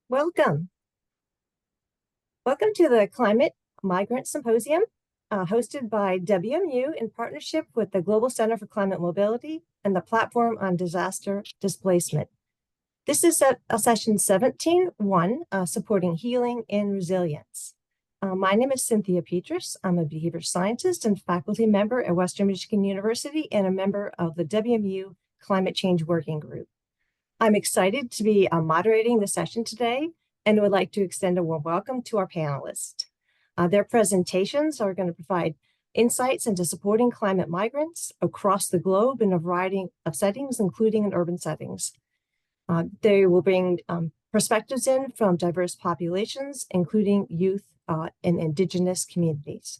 Welcome. Welcome to the Climate Migrant Symposium, hosted by WMU in partnership with the Global Center for Climate Mobility and the Platform on Disaster Displacement. This is a session 17.1, supporting healing and resilience. My name is Cynthia Petrus. I'm a behavior scientist and faculty member at Western Michigan University and a member of the WMU Climate Change Working Group. I'm excited to be moderating the session today and would like to extend a warm welcome to our panelists. Their presentations are going to provide insights into supporting climate migrants across the globe in a variety of settings, including in urban settings. They will bring perspectives in from diverse populations, including youth and indigenous communities.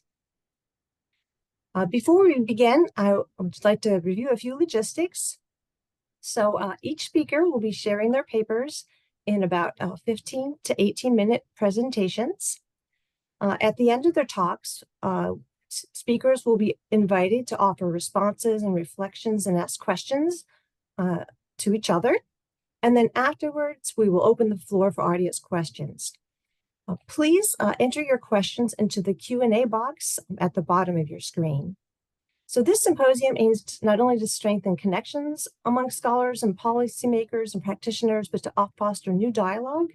Before we begin, I would like to review a few logistics. So each speaker will be sharing their papers in about 15 to 18-minute presentations. At the end of their talks, speakers will be invited to offer responses and reflections and ask questions to each other. And then afterwards, we will open the floor for audience questions. Please enter your questions into the Q&A box at the bottom of your screen. So this symposium aims not only to strengthen connections among scholars and policymakers and practitioners, but to foster new dialogue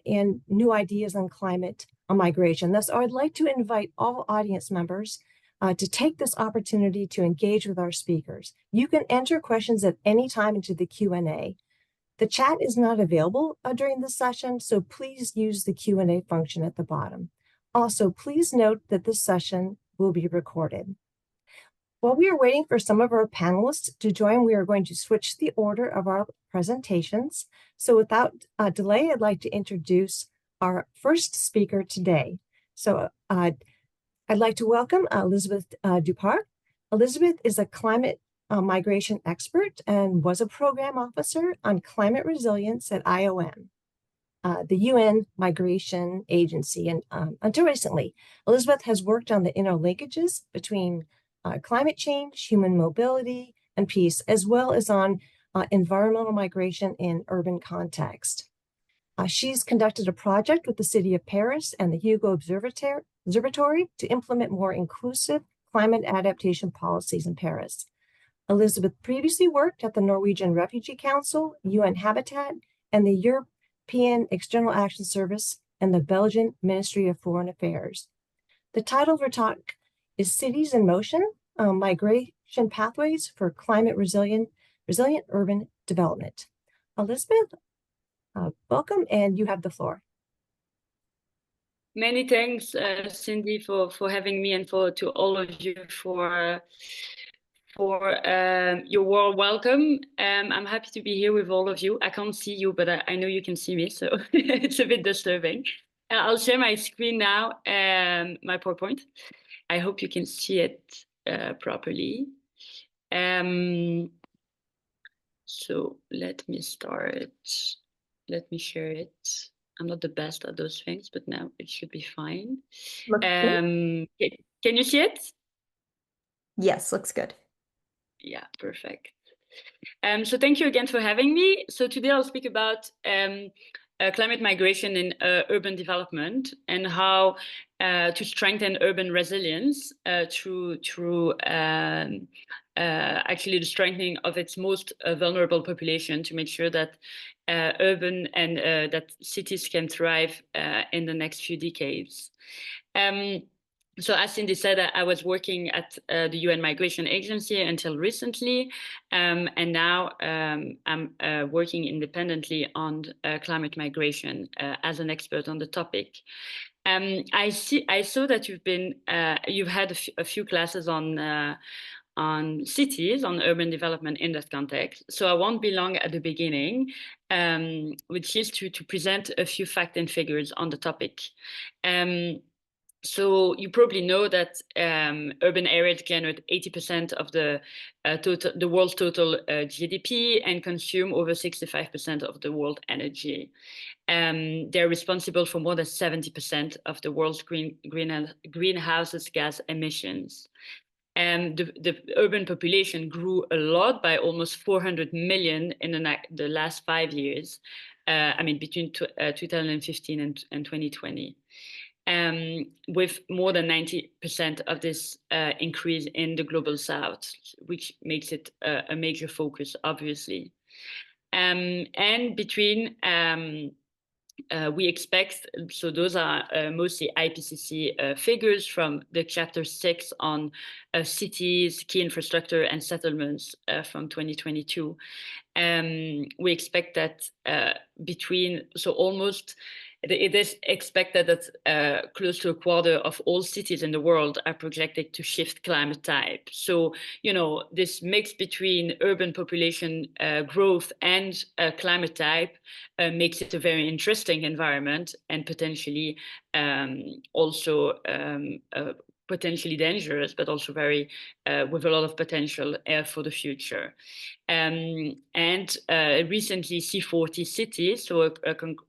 and new ideas on climate migration. Thus, I would like to invite all audience members to take this opportunity to engage with our speakers. You can enter questions at any time into the Q&A. The chat is not available during this session, so please use the Q&A function at the bottom. Also, please note that this session will be recorded. While we are waiting for some of our panelists to join, we are going to switch the order of our presentations. So without delay, I'd like to introduce our first speaker today. So I'd like to welcome Elizabeth Dupart. Elizabeth is a climate migration expert and was a program officer on climate resilience at IOM, the UN Migration Agency. And until recently, Elizabeth has worked on the interlinkages between climate change, human mobility, and peace, as well as on environmental migration in urban context. She's conducted a project with the City of Paris and the Hugo Observatory to implement more inclusive climate adaptation policies in Paris. Elizabeth previously worked at the Norwegian Refugee Council, UN Habitat, and the European External Action Service and the Belgian Ministry of Foreign Affairs. The title of her talk is Cities in Motion, Migration Pathways for Climate Resilient Urban Development. Elizabeth, welcome, and you have the floor. Many thanks, Cindy, for having me, and to all of you for your warm welcome. I'm happy to be here with all of you. I can't see you, but I know you can see me, so it's a bit disturbing. I'll share my screen now, my PowerPoint. I hope you can see it properly. So let me start. Let me share it. I'm not the best at those things, but now it should be fine. Can you see it? Yes, looks good. Yeah, perfect. So thank you again for having me. So today I'll speak about climate migration in urban development and how to strengthen urban resilience through actually the strengthening of its most vulnerable population to make sure that urban and that cities can thrive in the next few decades. So as Cindy said, I was working at the UN Migration Agency until recently, and now I'm working independently on climate migration as an expert on the topic. I saw that you've had a few classes on cities, on urban development in that context. So I won't be long at the beginning, which is to present a few facts and figures on the topic. So you probably know that urban areas generate 80% of the world's total GDP and consume over 65% of the world energy. They're responsible for more than 70% of the world's greenhouse gas emissions. The urban population grew a lot by almost 400 million in the last 5 years, between 2015 and 2020. With more than 90% of this increase in the global south, which makes it a major focus, obviously. And between we expect, so those are mostly IPCC figures from the chapter 6 on cities, key infrastructure and settlements from 2022. We expect that it is expected that close to a quarter of all cities in the world are projected to shift climate type. So, this mix between urban population growth and climate type makes it a very interesting environment, and potentially also potentially dangerous, but also very with a lot of potential for the future. And recently C40 cities, so a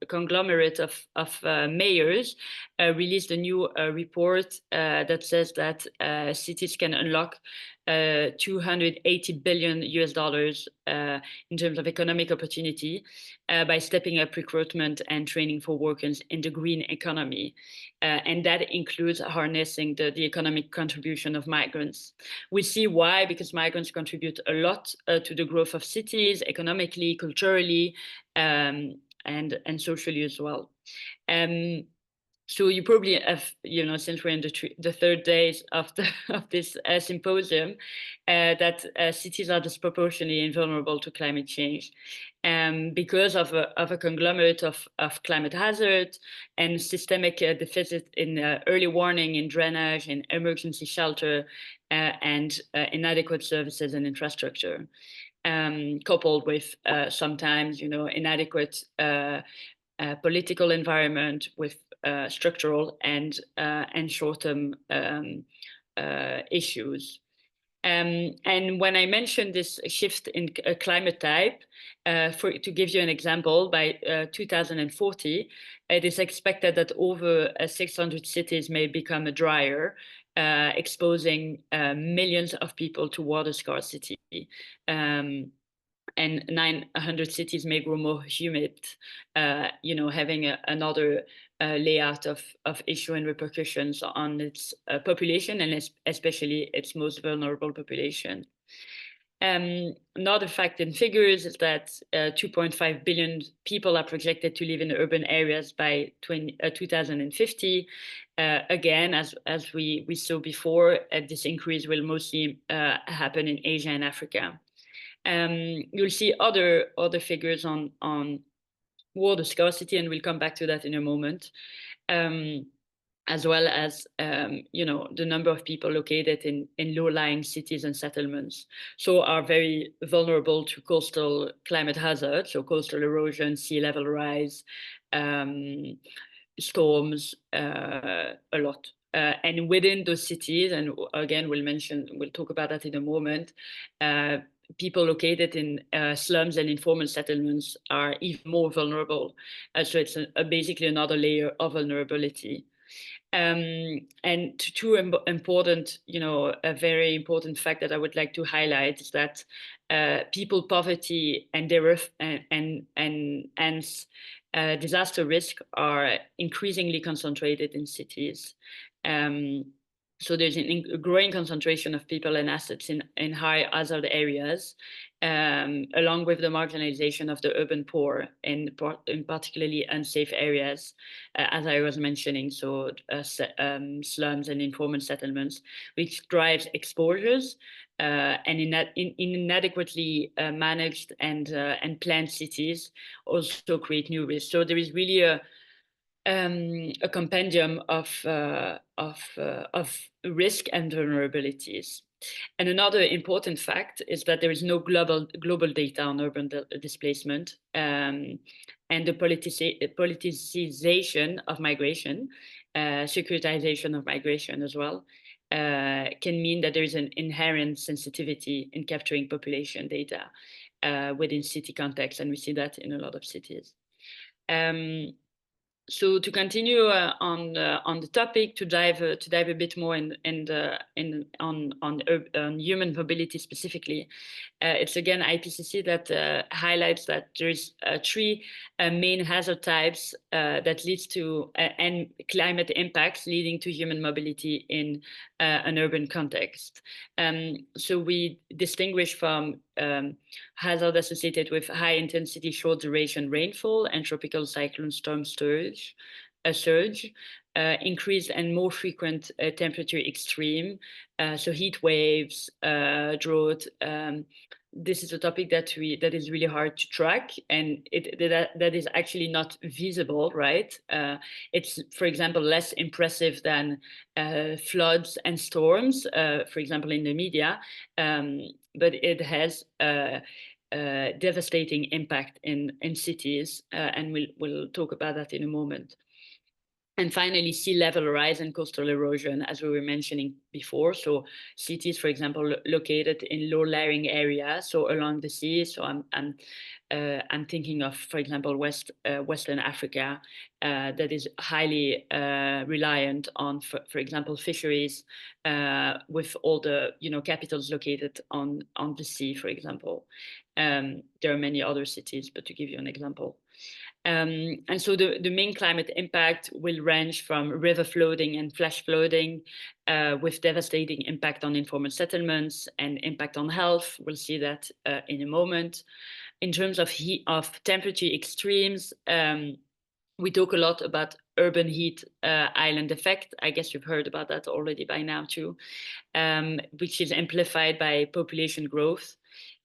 conglomerate of mayors, released a new report that says that cities can unlock $280 billion in terms of economic opportunity by stepping up recruitment and training for workers in the green economy. And that includes harnessing the economic contribution of migrants. We see why, because migrants contribute a lot to the growth of cities, economically, culturally, and socially as well. So you probably have, since we're in the third days of this symposium, that cities are disproportionately vulnerable to climate change, because of a conglomerate of climate hazard and systemic deficit in early warning, in drainage, in emergency shelter, and inadequate services and infrastructure, coupled with sometimes, inadequate political environment with structural and short-term issues. And when I mentioned this shift in climate type, to give you an example, by 2040, it is expected that over 600 cities may become drier, exposing millions of people to water scarcity. And 900 cities may grow more humid, having another layout of issue and repercussions on its population, and especially its most vulnerable population. Another fact in figures is that 2.5 billion people are projected to live in urban areas by 2050. Again, as we saw before, this increase will mostly happen in Asia and Africa. You'll see other figures on water scarcity, and we'll come back to that in a moment, as well as the number of people located in low-lying cities and settlements, so are very vulnerable to coastal climate hazards, so coastal erosion, sea level rise, storms, a lot. And within those cities, and again, we'll talk about that in a moment, people located in slums and informal settlements are even more vulnerable. So it's basically another layer of vulnerability. And two important, a very important fact that I would like to highlight is that people poverty and disaster risk are increasingly concentrated in cities. So there's a growing concentration of people and assets in high hazard areas, along with the marginalization of the urban poor in particularly unsafe areas, as I was mentioning, so slums and informal settlements, which drives exposures, and inadequately managed and planned cities also create new risks. So there is really a compendium of risk and vulnerabilities. And another important fact is that there is no global data on urban displacement, and the politicization of migration, securitization of migration as well, can mean that there is an inherent sensitivity in capturing population data within city context, and we see that in a lot of cities. So to continue on the topic, to dive a bit more on human mobility specifically, it's again IPCC that highlights that there's three main hazard types that leads to and climate impacts leading to human mobility in an urban context. So we distinguish from hazard associated with high intensity, short duration rainfall and tropical cyclone storm surge, increased and more frequent temperature extreme, so heat waves, drought. This is a topic that is really hard to track, and that is actually not visible, right? It's, for example, less impressive than floods and storms, for example, in the media, but it has devastating impact in cities, and we'll talk about that in a moment. And finally, sea level rise and coastal erosion, as we were mentioning before. So cities, for example, located in low-lying areas, so along the sea. So I'm thinking of, for example, Western Africa, that is highly reliant on, for example, fisheries, with all the capitals located on the sea, for example. There are many other cities, but to give you an example. And so the main climate impact will range from river flooding and flash flooding, with devastating impact on informal settlements and impact on health. We'll see that in a moment. In terms of temperature extremes, we talk a lot about urban heat island effect. I guess you've heard about that already by now too, which is amplified by population growth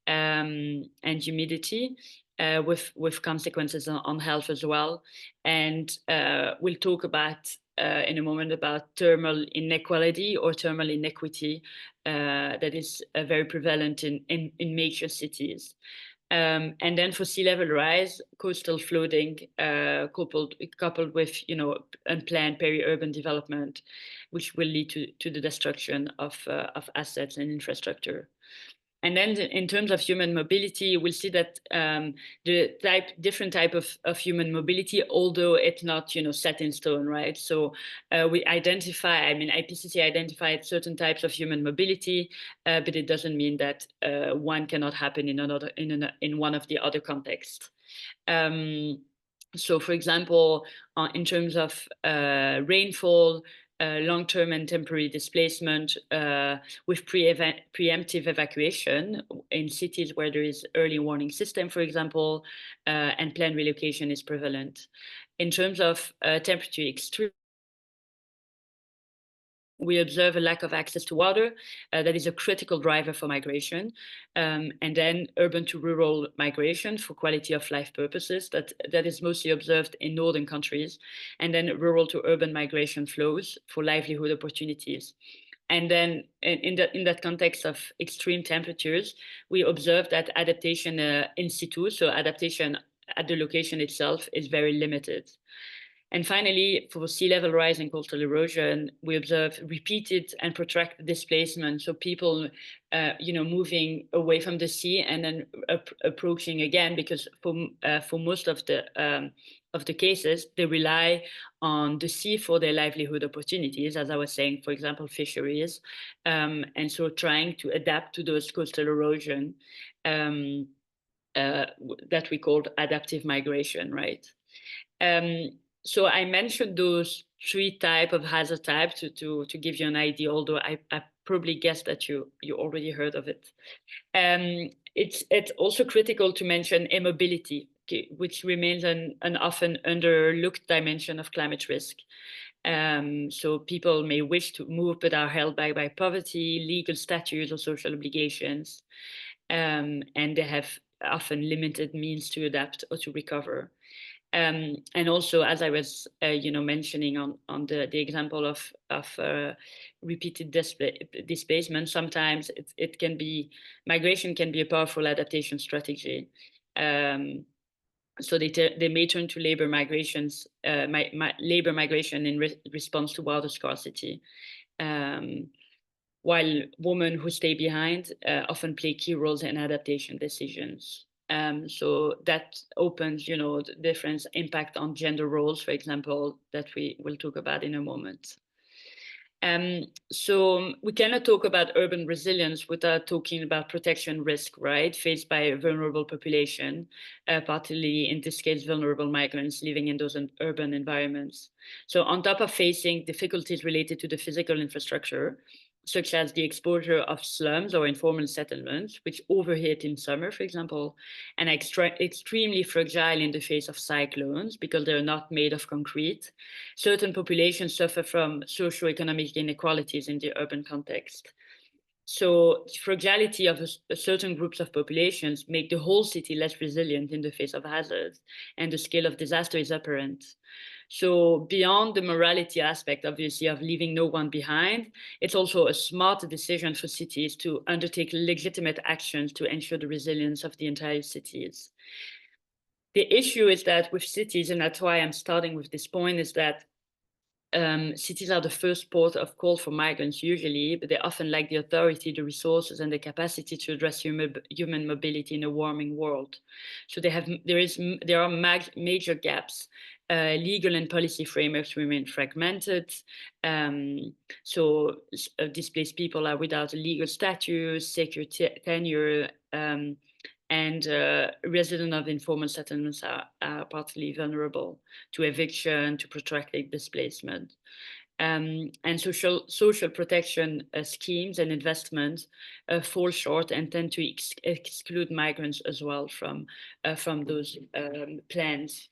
and humidity, with consequences on health as well. And we'll talk about in a moment about thermal inequality or thermal inequity that is very prevalent in major cities. And then for sea level rise, coastal flooding, coupled with unplanned peri-urban development, which will lead to the destruction of assets and infrastructure. And then in terms of human mobility, we'll see that the different type of human mobility, although it's not set in stone, right? So we IPCC identified certain types of human mobility, but it doesn't mean that one cannot happen in one of the other contexts. So, for example, in terms of rainfall, long-term and temporary displacement, with preemptive evacuation in cities where there is early warning system, for example, and planned relocation is prevalent. In terms of temperature extreme, we observe a lack of access to water that is a critical driver for migration, and then urban to rural migration for quality of life purposes that is mostly observed in northern countries, and then rural to urban migration flows for livelihood opportunities. And then in that context of extreme temperatures, we observe that adaptation in situ, so adaptation at the location itself, is very limited. And finally, for sea level rise and coastal erosion, we observe repeated and protracted displacement. So people, moving away from the sea and then approaching again, because for most of the cases, they rely on the sea for their livelihood opportunities, as I was saying, for example, fisheries, and so trying to adapt to those coastal erosion that we called adaptive migration, right? So I mentioned those three type of hazard types to give you an idea, although I probably guess that you already heard of it. It's also critical to mention immobility, which remains an often underlooked dimension of climate risk. So people may wish to move but are held back by poverty, legal status, or social obligations, and they have often limited means to adapt or to recover. And also, as I was, mentioning on the example of repeated displacement, sometimes migration can be a powerful adaptation strategy. So they may turn to labor migrations, labor migration in response to water scarcity. While women who stay behind often play key roles in adaptation decisions. So that opens, the different impact on gender roles, for example, that we will talk about in a moment. So we cannot talk about urban resilience without talking about protection risk, right, faced by a vulnerable population, particularly in this case, vulnerable migrants living in those urban environments. So on top of facing difficulties related to the physical infrastructure, such as the exposure of slums or informal settlements, which overheat in summer, for example, and extremely fragile in the face of cyclones because they're not made of concrete. Certain populations suffer from socioeconomic inequalities in the urban context. So fragility of a certain groups of populations make the whole city less resilient in the face of hazards, and the scale of disaster is apparent. So beyond the morality aspect, obviously, of leaving no one behind, it's also a smart decision for cities to undertake legitimate actions to ensure the resilience of the entire cities. The issue is that with cities, and that's why I'm starting with this point, is that cities are the first port of call for migrants usually, but they often lack the authority, the resources, and the capacity to address human mobility in a warming world. So there are major gaps. Legal and policy frameworks remain fragmented. Displaced people are without a legal status, secure tenure, and residents of informal settlements are partly vulnerable to eviction, to protracted displacement. And social protection schemes and investments fall short and tend to exclude migrants as well from those plans.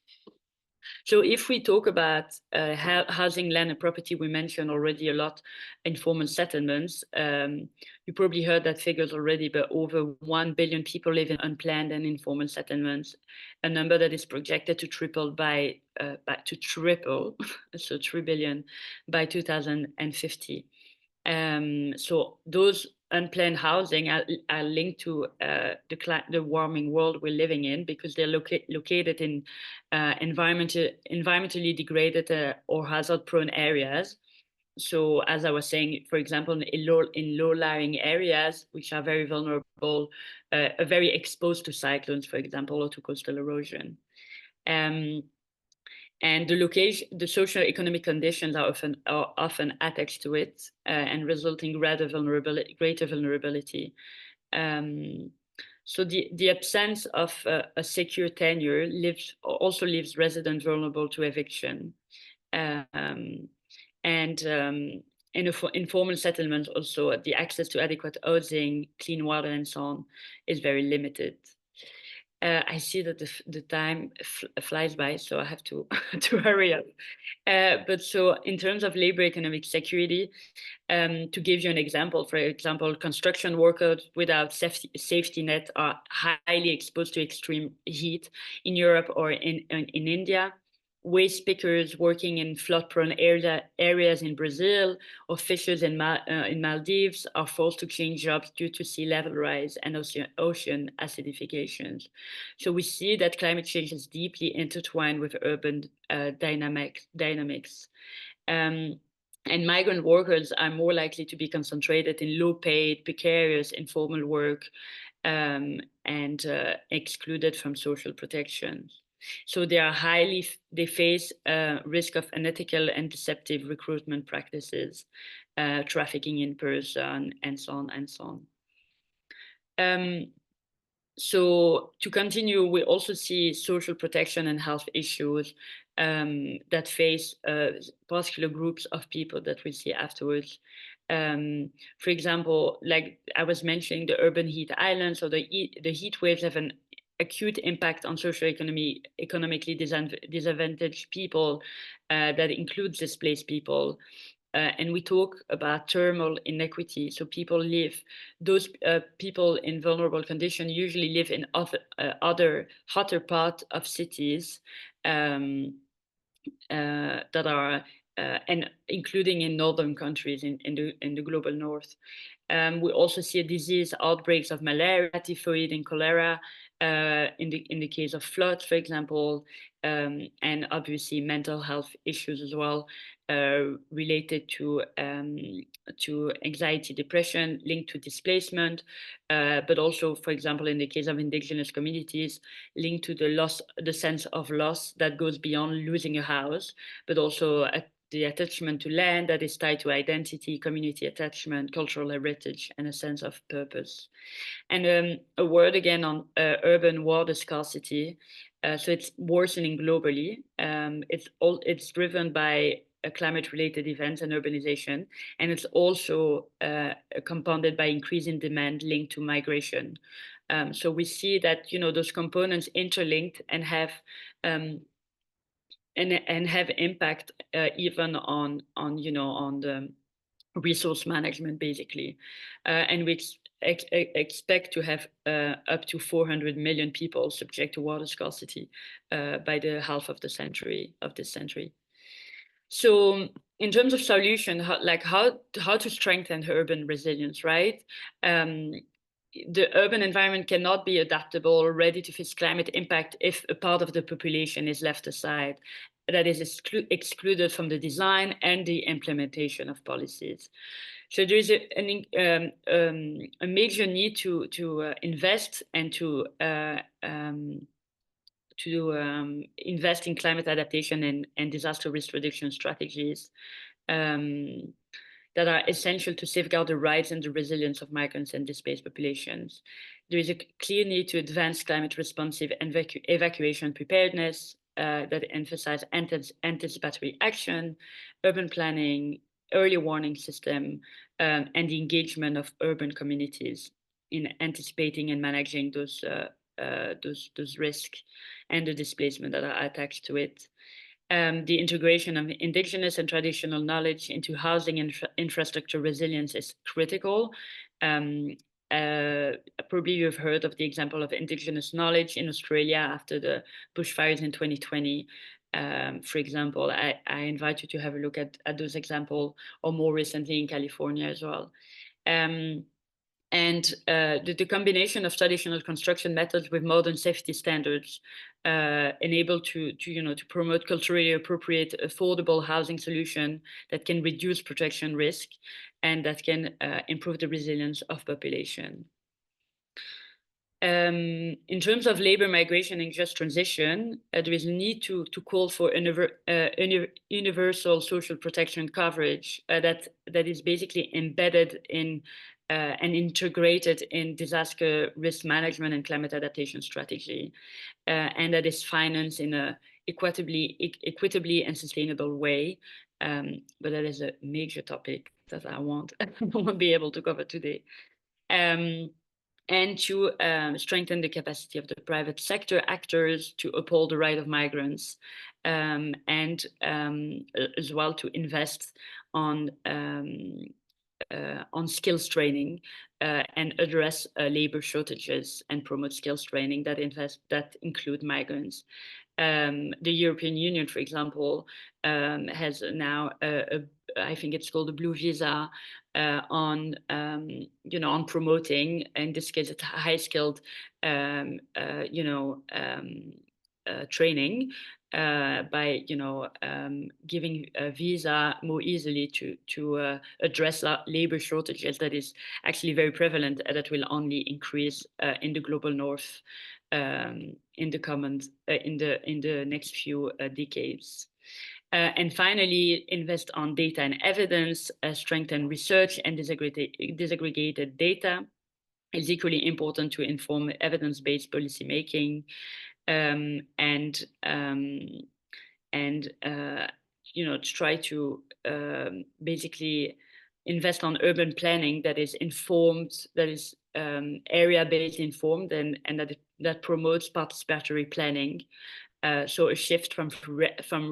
So if we talk about housing, land, and property, we mentioned already a lot informal settlements. You probably heard that figures already, but over 1 billion people live in unplanned and informal settlements, a number that is projected to triple so 3 billion by 2050. So those unplanned housing are linked to the warming world we're living in, because they're located in environmentally degraded or hazard-prone areas. So as I was saying, for example, in low-lying areas, which are very vulnerable, are very exposed to cyclones, for example, or to coastal erosion. And the socio-economic conditions are often attached to it, and resulting greater vulnerability. So the absence of a secure tenure also leaves residents vulnerable to eviction. In informal settlements, also the access to adequate housing, clean water, and so on is very limited. I see that the time flies by, so I have to to hurry up. But so in terms of labor economic security, to give you an example, for example, construction workers without safety net are highly exposed to extreme heat in Europe or in India. Waste pickers working in flood-prone areas in Brazil, or fishers in Maldives are forced to change jobs due to sea level rise and ocean acidifications. So we see that climate change is deeply intertwined with urban dynamics. And migrant workers are more likely to be concentrated in low-paid, precarious, informal work, and excluded from social protection. So they face risk of unethical and deceptive recruitment practices, trafficking in person, and so on and so on. So to continue, we also see social protection and health issues that face particular groups of people that we see afterwards. For example, like I was mentioning, the urban heat islands, or the heat waves have an acute impact on economically disadvantaged people that includes displaced people. And we talk about thermal inequity. So those people in vulnerable conditions usually live in other hotter parts of cities that are, and including in northern countries in the global north. We also see disease outbreaks of malaria, typhoid, and cholera in the case of floods, for example, and obviously mental health issues as well related to anxiety, depression linked to displacement, but also, for example, in the case of indigenous communities, linked to the sense of loss that goes beyond losing a house, but also the attachment to land that is tied to identity, community attachment, cultural heritage, and a sense of purpose. And a word again on urban water scarcity. So it's worsening globally. It's driven by climate-related events and urbanization, and it's also compounded by increasing demand linked to migration. So we see that those components interlinked and have have impact even on the resource management, basically. And we expect to have up to 400 million people subject to water scarcity by the half of this century. So in terms of solution, how to strengthen urban resilience, right? The urban environment cannot be adaptable or ready to face climate impact if a part of the population is left aside, that is excluded from the design and the implementation of policies. So there is a major need to invest and to invest in climate adaptation and disaster risk reduction strategies that are essential to safeguard the rights and the resilience of migrants and displaced populations. There is a clear need to advance climate responsive evacuation preparedness that emphasize anticipatory action, urban planning, early warning system, and the engagement of urban communities in anticipating and managing those risks and the displacement that are attached to it. The integration of indigenous and traditional knowledge into housing and infrastructure resilience is critical. Probably you've heard of the example of indigenous knowledge in Australia after the bushfires in 2020. For example, I invite you to have a look at those examples, or more recently in California as well. And the combination of traditional construction methods with modern safety standards enable to promote culturally appropriate, affordable housing solution that can reduce protection risk and that can improve the resilience of population. In terms of labor migration and just transition, there is a need to call for universal social protection coverage that is basically embedded in and integrated in disaster risk management and climate adaptation strategy, and that is financed in a equitably and sustainable way. But that is a major topic that I won't be able to cover today. And to strengthen the capacity of the private sector actors to uphold the right of migrants, and as well to invest on skills training and address labor shortages and promote skills training that include migrants. The European Union, for example, has now I think it's called the Blue Visa on promoting, in this case, it's high-skilled training by giving a visa more easily to address labor shortages that is actually very prevalent and that will only increase in the global north in the next few decades. And finally, invest on data and evidence, strengthen research and disaggregated data. It's equally important to inform evidence-based policymaking, and to try to basically invest on urban planning that is informed, that is area-based informed, and that promotes participatory planning. So a shift from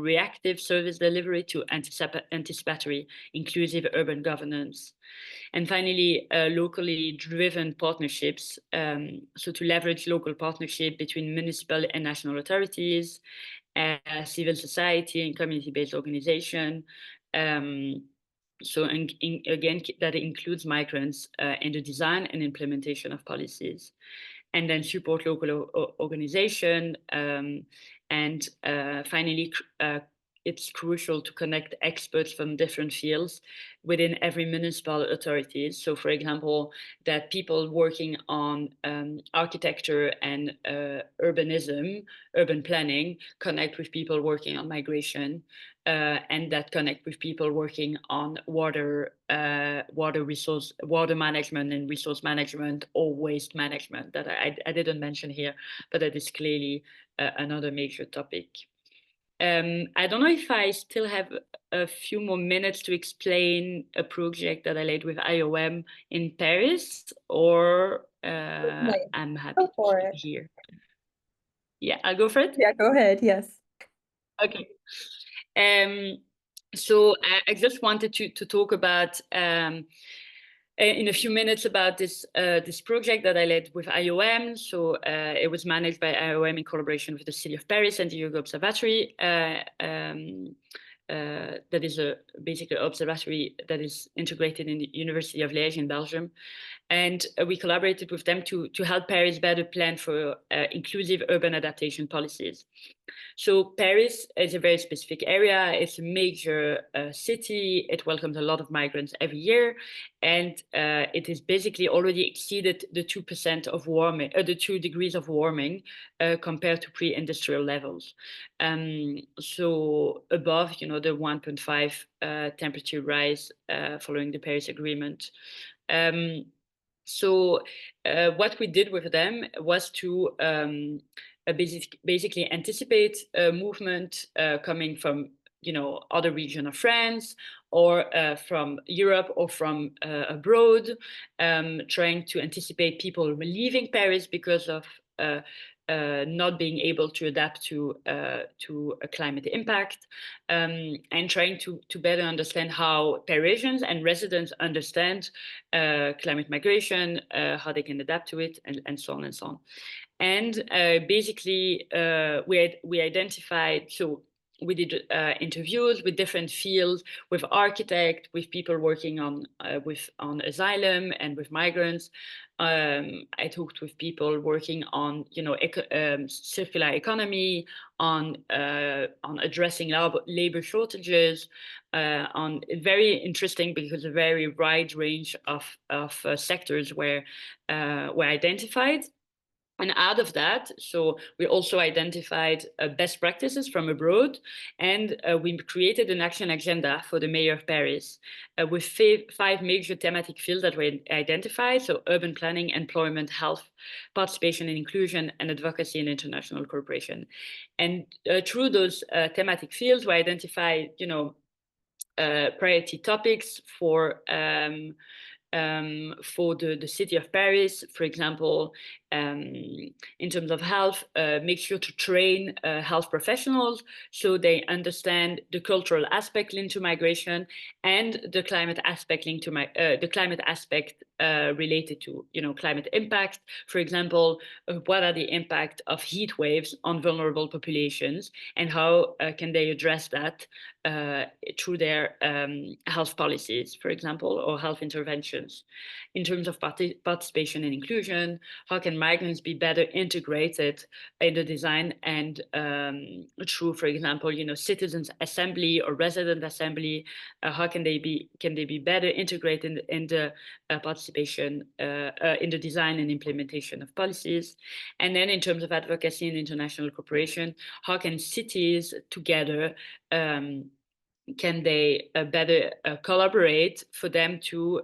reactive service delivery to anticipatory, inclusive urban governance. And finally, locally driven partnerships. So to leverage local partnership between municipal and national authorities, civil society and community-based organization, So again, that includes migrants in the design and implementation of policies, and then support local organization. And finally, it's crucial to connect experts from different fields within every municipal authorities. So, for example, that people working on architecture and urban planning connect with people working on migration, and that connect with people working on water management and resource management, or waste management, that I didn't mention here, but that is clearly another major topic. I don't know if I still have a few more minutes to explain a project that I led with IOM in Paris, or I'm happy Go for to it. here. Yeah, I'll go for it. Yeah, go ahead. Yes. Okay. So I just wanted to talk about in a few minutes about this project that I led with IOM. So it was managed by IOM in collaboration with the City of Paris and the Yoga Observatory. That is basically an observatory that is integrated in the University of Liège in Belgium. And we collaborated with them to help Paris better plan for inclusive urban adaptation policies. So Paris is a very specific area. It's a major city. It welcomes a lot of migrants every year, and it has basically already exceeded the 2% of warming, the 2 degrees of warming compared to pre-industrial levels. So above, the 1.5 temperature rise following the Paris Agreement. So what we did with them was to basically anticipate a movement coming from other region of France, or from Europe, or from abroad, trying to anticipate people leaving Paris because of not being able to adapt to a climate impact, and trying to better understand how Parisians and residents understand climate migration, how they can adapt to it, and so on and so on. And basically, we identified, so we did interviews with different fields, with architects, with people working on asylum and with migrants. I talked with people working on circular economy, on addressing labor shortages, on very interesting, because a very wide range of sectors were identified. And out of that, so we also identified best practices from abroad, and we created an action agenda for the mayor of Paris with 5 major thematic fields that were identified: so urban planning, employment, health, participation and inclusion, and advocacy and international cooperation. And through those thematic fields, we identified, priority topics for the city of Paris. For example, in terms of health, make sure to train health professionals so they understand the cultural aspect linked to migration, and the climate aspect linked to the climate aspect related to climate impact. For example, what are the impact of heat waves on vulnerable populations, and how can they address that through their health policies, for example, or health interventions. In terms of participation and inclusion, how can migrants be better integrated in the design, and through, for example, citizens assembly or resident assembly, how can they be better integrated in the participation in the design and implementation of policies. And then in terms of advocacy and international cooperation, how can cities together can they better collaborate for them to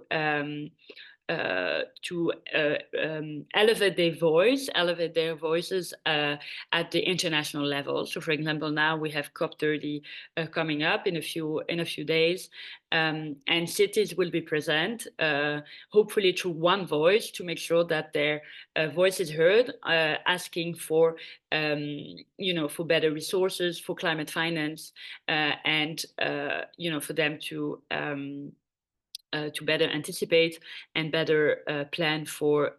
elevate their voices at the international level. So, for example, now we have COP30 coming up in a few days, and cities will be present, hopefully through one voice, to make sure that their voice is heard, asking for for better resources, for climate finance, and for them to better anticipate and better plan for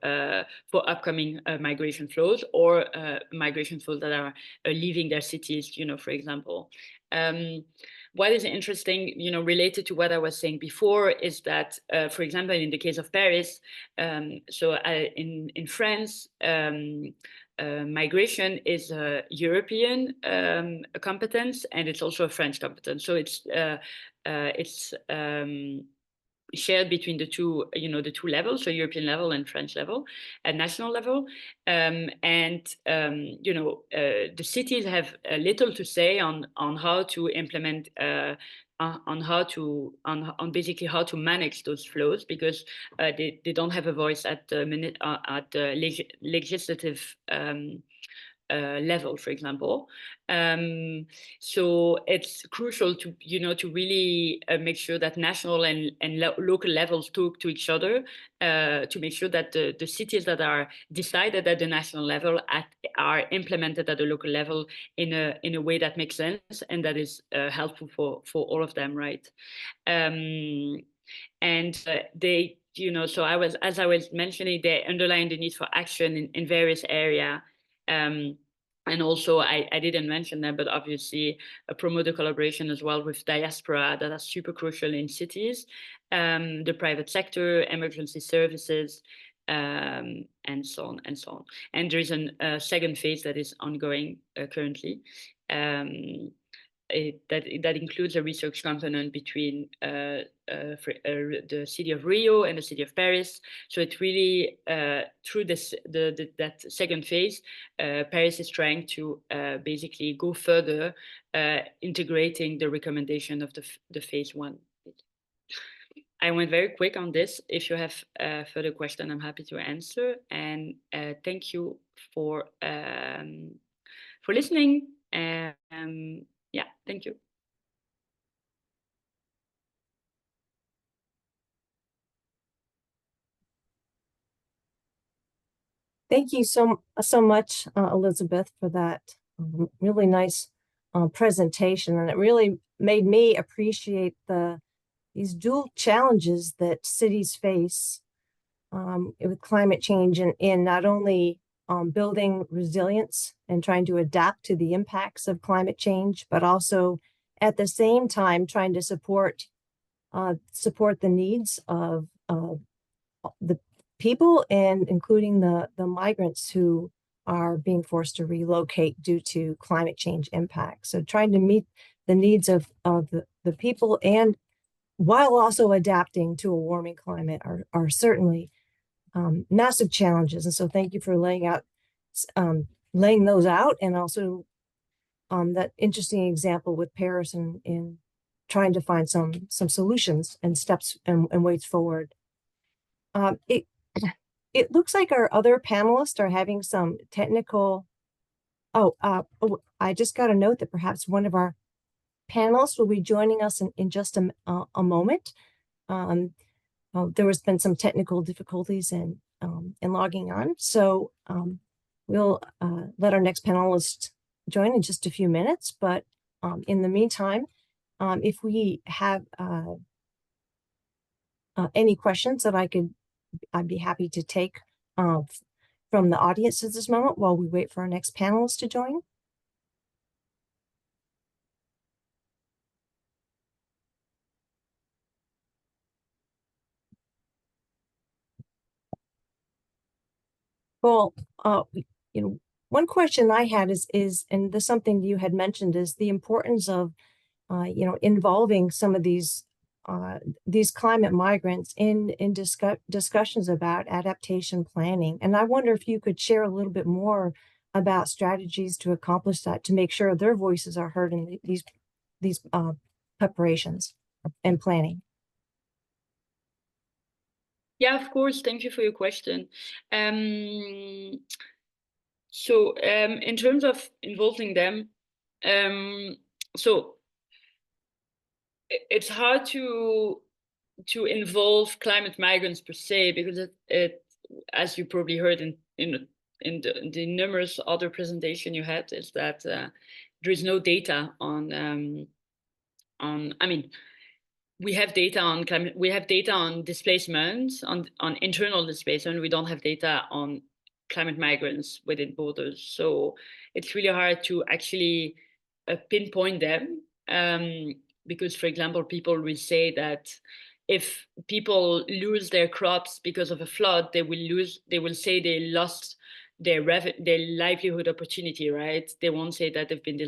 upcoming migration flows, or migration flows that are leaving their cities, for example. what is interesting, related to what I was saying before, is that, for example, in the case of Paris, in France, migration is a European competence, and it's also a French competence. So it's shared between the two, the two levels, so European level and French level, and national level. The cities have little to say on how to implement, on basically how to manage those flows, because they don't have a voice at the legislative level, for example. So it's crucial to really make sure that national and local levels talk to each other, to make sure that the cities that are decided at the national level are implemented at the local level in a way that makes sense and that is helpful for all of them, right? They, so as I was mentioning, they underline the need for action in various areas. And also, I didn't mention that, but obviously promote the collaboration as well with diaspora that are super crucial in cities, the private sector, emergency services, and so on and so on. And there is a second phase that is ongoing currently. That includes a research component between the city of Rio and the city of Paris. So it really, through that second phase, Paris is trying to basically go further, integrating the recommendation of the phase one. I went very quick on this. If you have further question, I'm happy to answer. And thank you for listening. Yeah, thank you. Thank you so much, Elizabeth, for that really nice presentation. And it really made me appreciate these dual challenges that cities face with climate change, and in not only building resilience and trying to adapt to the impacts of climate change, but also at the same time trying to support the needs of the people, and including the migrants who are being forced to relocate due to climate change impacts. So trying to meet the needs of the people, and while also adapting to a warming climate, are certainly massive challenges. And so thank you for laying those out, and also that interesting example with Paris in trying to find some solutions and steps and ways forward. It looks like our other panelists are having some technical. I just got a note that perhaps one of our panelists will be joining us in just a moment. There has been some technical difficulties in logging on, so we'll let our next panelist join in just a few minutes. But in the meantime, if we have any questions that I'd be happy to take from the audience at this moment while we wait for our next panelist to join. Well, one question I had is, and this is something you had mentioned, is the importance of, involving some of these climate migrants in discussions about adaptation planning. And I wonder if you could share a little bit more about strategies to accomplish that, to make sure their voices are heard in these preparations and planning. Yeah, of course. Thank you for your question. In terms of involving them, so it's hard to involve climate migrants per se, because it as you probably heard in the numerous other presentation you had, is that there is no data on. I mean, we have data on climate. We have data on displacement, on internal displacement. We don't have data on climate migrants within borders. So it's really hard to actually pinpoint them. because, for example, people will say that if people lose their crops because of a flood, they will say they lost their livelihood opportunity, right? They won't say that they've been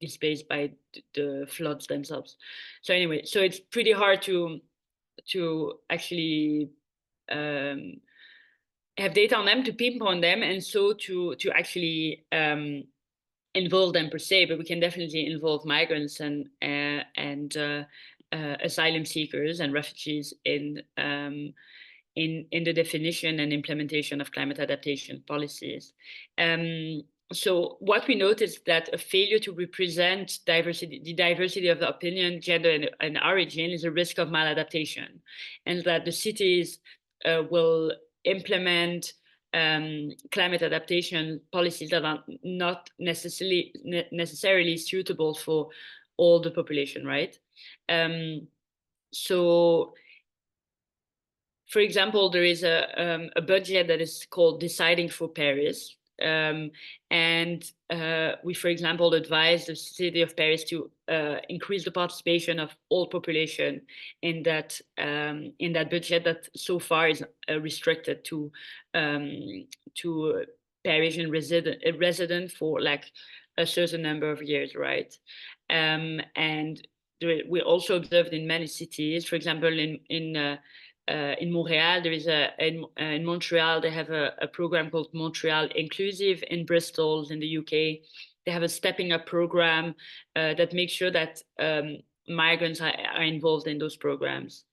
displaced by the floods themselves. So anyway, so it's pretty hard to actually have data on them, to pinpoint them, and so to actually involve them per se. But we can definitely involve migrants and asylum seekers and refugees in the definition and implementation of climate adaptation policies. So what we noticed that a failure to represent the diversity of the opinion, gender, and origin is a risk of maladaptation, and that the cities will implement climate adaptation policies that are not necessarily suitable for all the population, right? So for example, there is a budget that is called Deciding for Paris. And we, for example, advise the city of Paris to increase the participation of all population in that budget that so far is restricted to Parisian resident for like a certain number of years, right? And we also observed in many cities, for example, in Montreal, there is in Montreal, they have a program called Montreal Inclusive. In Bristol, in the UK, they have a stepping up program that makes sure that migrants are involved in those programs.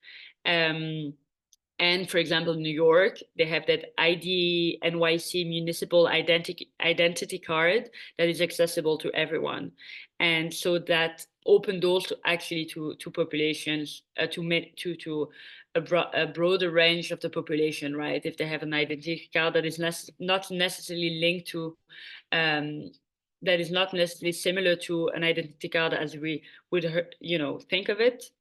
And for example, New York, they have that ID NYC municipal identity card that is accessible to everyone. And so that open doors to actually to populations, to a broader range of the population, right? If they have an identity card that is not necessarily linked to, that is not necessarily similar to an identity card as we would, think of it.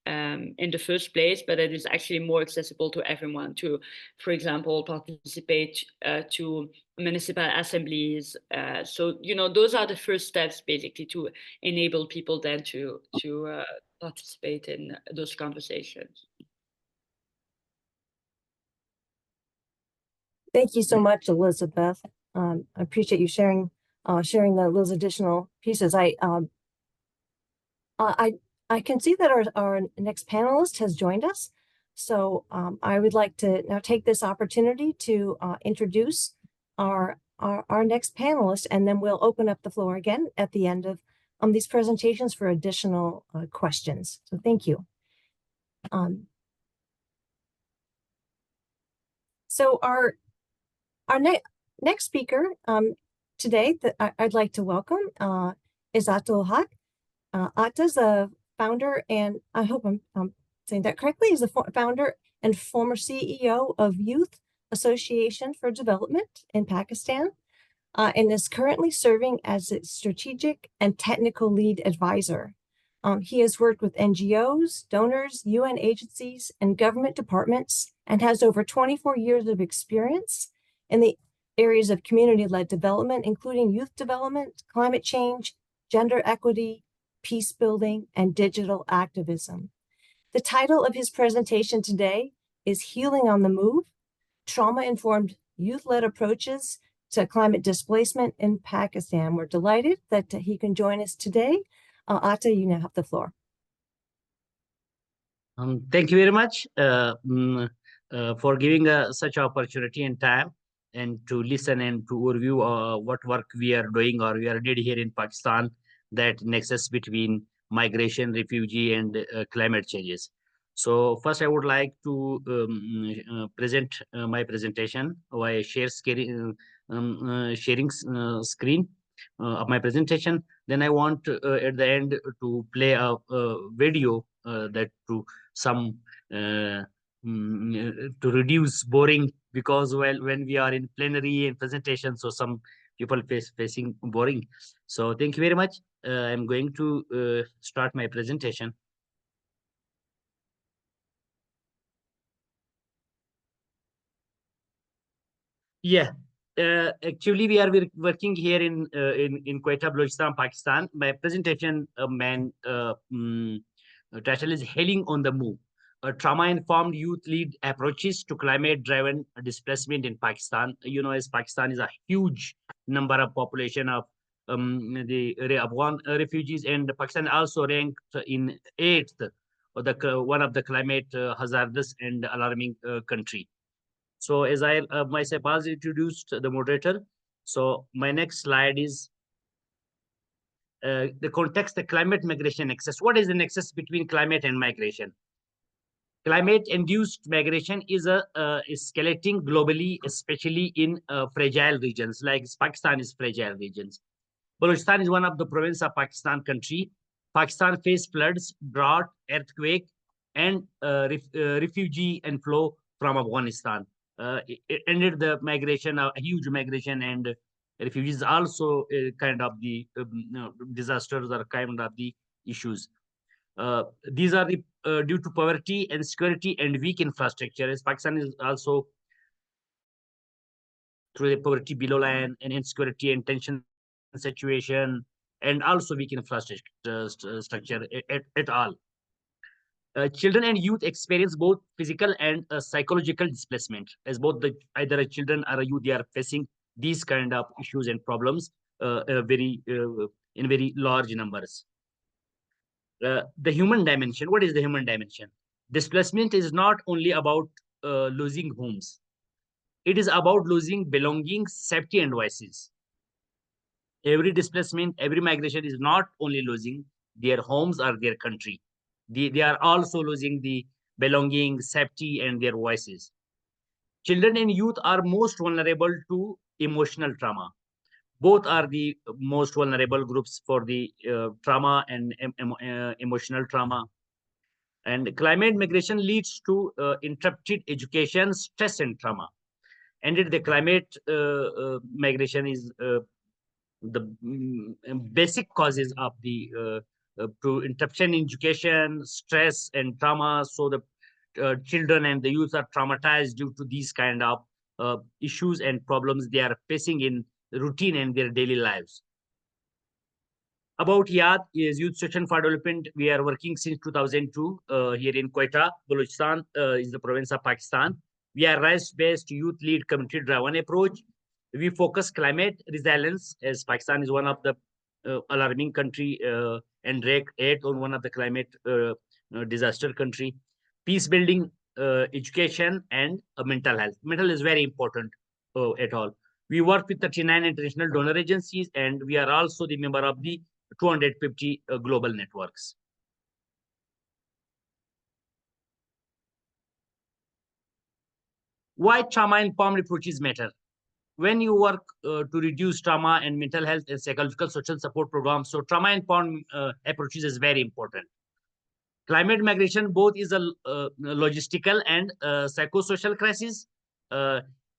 In the first place, but it is actually more accessible to everyone to, for example, participate to municipal assemblies. So, those are the first steps basically to enable people then to participate in those conversations. Thank you so much, Elizabeth. I appreciate you sharing those additional pieces. I can see that our next panelist has joined us. So I would like to now take this opportunity to introduce our next panelist, and then we'll open up the floor again at the end of these presentations for additional questions. So thank you. So our next speaker today that I'd like to welcome is Atul Haq. Atta's a founder, and I hope I'm saying that correctly, is the founder and former CEO of Youth Association for Development in Pakistan, and is currently serving as its strategic and technical lead advisor. He has worked with NGOs, donors, UN agencies, and government departments, and has over 24 years of experience in the areas of community-led development, including youth development, climate change, gender equity, peace building, and digital activism. The title of his presentation today is Healing on the Move, Trauma-Informed Youth-Led Approaches to Climate Displacement in Pakistan. We're delighted that he can join us today. Atta, you now have the floor. Thank you very much for giving such opportunity and time, and to listen and to review what work we are doing or we are did here in Pakistan, that nexus between migration, refugee, and climate changes. So first, I would like to present my presentation by sharing screen of my presentation. Then I want at the end to play a video that to some to reduce boring, because when we are in plenary and presentation, so some people facing boring. So thank you very much. I'm going to start my presentation. Yeah. Actually, we are working here in Quetta, Balochistan, Pakistan. My presentation title is "Healing on the Move: Trauma-informed youth lead approaches to climate-driven displacement in Pakistan." You know, as Pakistan is a huge number of population of the Afghan refugees, and Pakistan also ranked in 8th of the one of the climate hazardous and alarming country. So as I myself has introduced the moderator, so my next slide is the context, the climate migration nexus. What is the nexus between climate and migration? Climate-induced migration is escalating globally, especially in fragile regions, like Pakistan is fragile regions. Balochistan is one of the province of Pakistan country. Pakistan faced floods, drought, earthquake, and refugee inflow from Afghanistan. It ended the migration, a huge migration, and refugees also kind of the disasters are kind of the issues. These are the due to poverty, insecurity, and weak infrastructure. As Pakistan is also through the poverty below line and insecurity and tension situation, and also weak infrastructure structure at all. Children and youth experience both physical and psychological displacement, as both the either a children or a youth, they are facing these kind of issues and problems in very large numbers. The human dimension. What is the human dimension? Displacement is not only about losing homes. It is about losing belongings, safety, and voices. Every displacement, every migration is not only losing their homes or their country. They are also losing the belonging, safety, and their voices. Children and youth are most vulnerable to emotional trauma. Both are the most vulnerable groups for the trauma and emotional trauma. And climate migration leads to interrupted education, stress, and trauma. And the climate migration is the basic causes of the to interruption in education, stress, and trauma. So the children and the youth are traumatized due to these kind of issues and problems they are facing in routine and their daily lives. About YAD, is Youth Section for Development. We are working since 2002 here in Quetta, Balochistan, is the province of Pakistan. We are rice-based, youth-lead, community-driven approach. We focus climate resilience, as Pakistan is one of the alarming country and rank 8 on one of the climate disaster country. Peace building, education, and mental health. Mental is very important at all. We work with 39 international donor agencies, and we are also the member of the 250 global networks. Why trauma-informed approaches matter? When you work to reduce trauma and mental health and psychological social support programs, so trauma-informed approaches is very important. Climate migration both is a logistical and psychosocial crisis.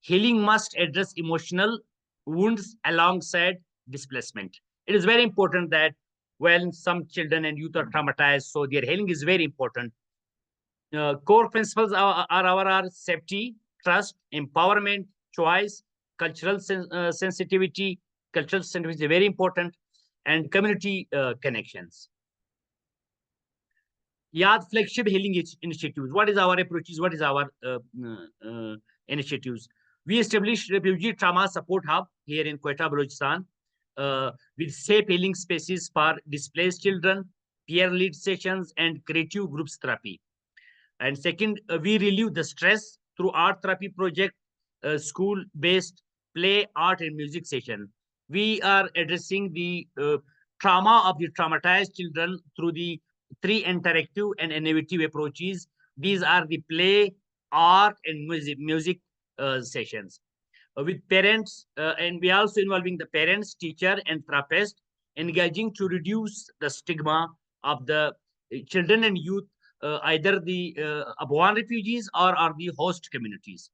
Healing must address emotional wounds alongside displacement. It is very important that when some children and youth are traumatized, so their healing is very important. Core principles are safety, trust, empowerment, choice, cultural sensitivity. Cultural sensitivity is very important, and community connections. YAD flagship healing initiatives. What is our approaches? What is our initiatives? We established refugee trauma support hub here in Quetta, Balochistan, with safe healing spaces for displaced children, peer lead sessions, and creative groups therapy. And second, we relieve the stress through art therapy project, school-based play, art, and music session. We are addressing the trauma of the traumatized children through the 3 interactive and innovative approaches. These are the play, art, and music sessions. With parents, and we are also involving the parents, teacher, and therapist, engaging to reduce the stigma of the children and youth, either the Afghan refugees or the host communities.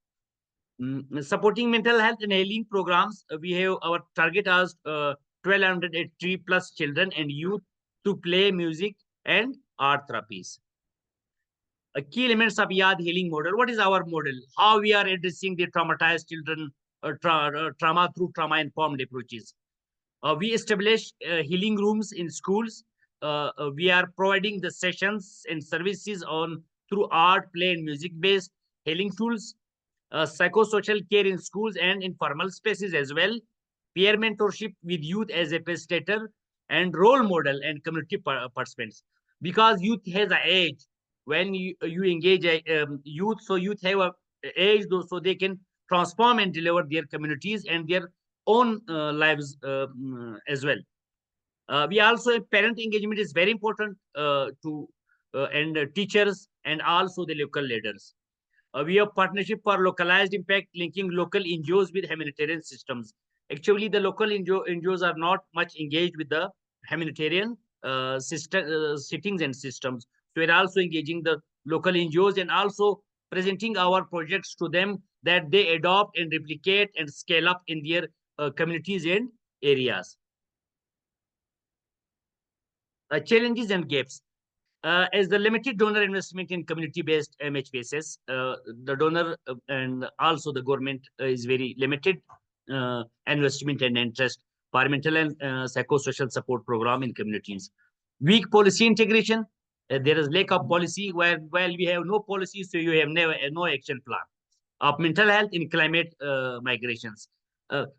Supporting mental health and healing programs, we have our target as 1,280 plus children and youth to play music and art therapies. Key elements of YAD healing model. What is our model? How we are addressing the traumatized children trauma through trauma-informed approaches. We establish healing rooms in schools. We are providing the sessions and services on through art, play, and music-based healing tools. Psychosocial care in schools and informal spaces as well. Peer mentorship with youth as a facilitator and role model and community participants. Because youth has an age when you engage youth, so youth have a age though, so they can transform and deliver their communities and their own lives as well. We also, parent engagement is very important to and teachers and also the local leaders. We have partnership for localized impact, linking local NGOs with humanitarian systems. Actually, the local NGOs are not much engaged with the humanitarian settings and systems. So we're also engaging the local NGOs and also presenting our projects to them that they adopt and replicate and scale up in their communities and areas. Challenges and gaps. As the limited donor investment in community-based MHPSS, the donor and also the government is very limited investment and interest for mental and psychosocial support program in communities. Weak policy integration. There is lack of policy where while we have no policy, so you have no action plan of mental health in climate migrations.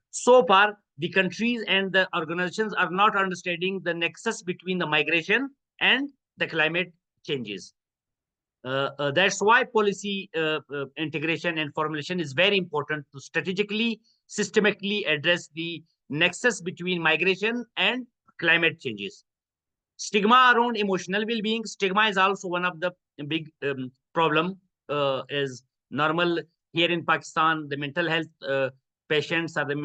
So far, the countries and the organizations are not understanding the nexus between the migration and the climate changes. That's why policy integration and formulation is very important to strategically, systematically address the nexus between migration and climate changes. Stigma around emotional well-being. Stigma is also one of the big problem is normal here in Pakistan. The mental health patients are the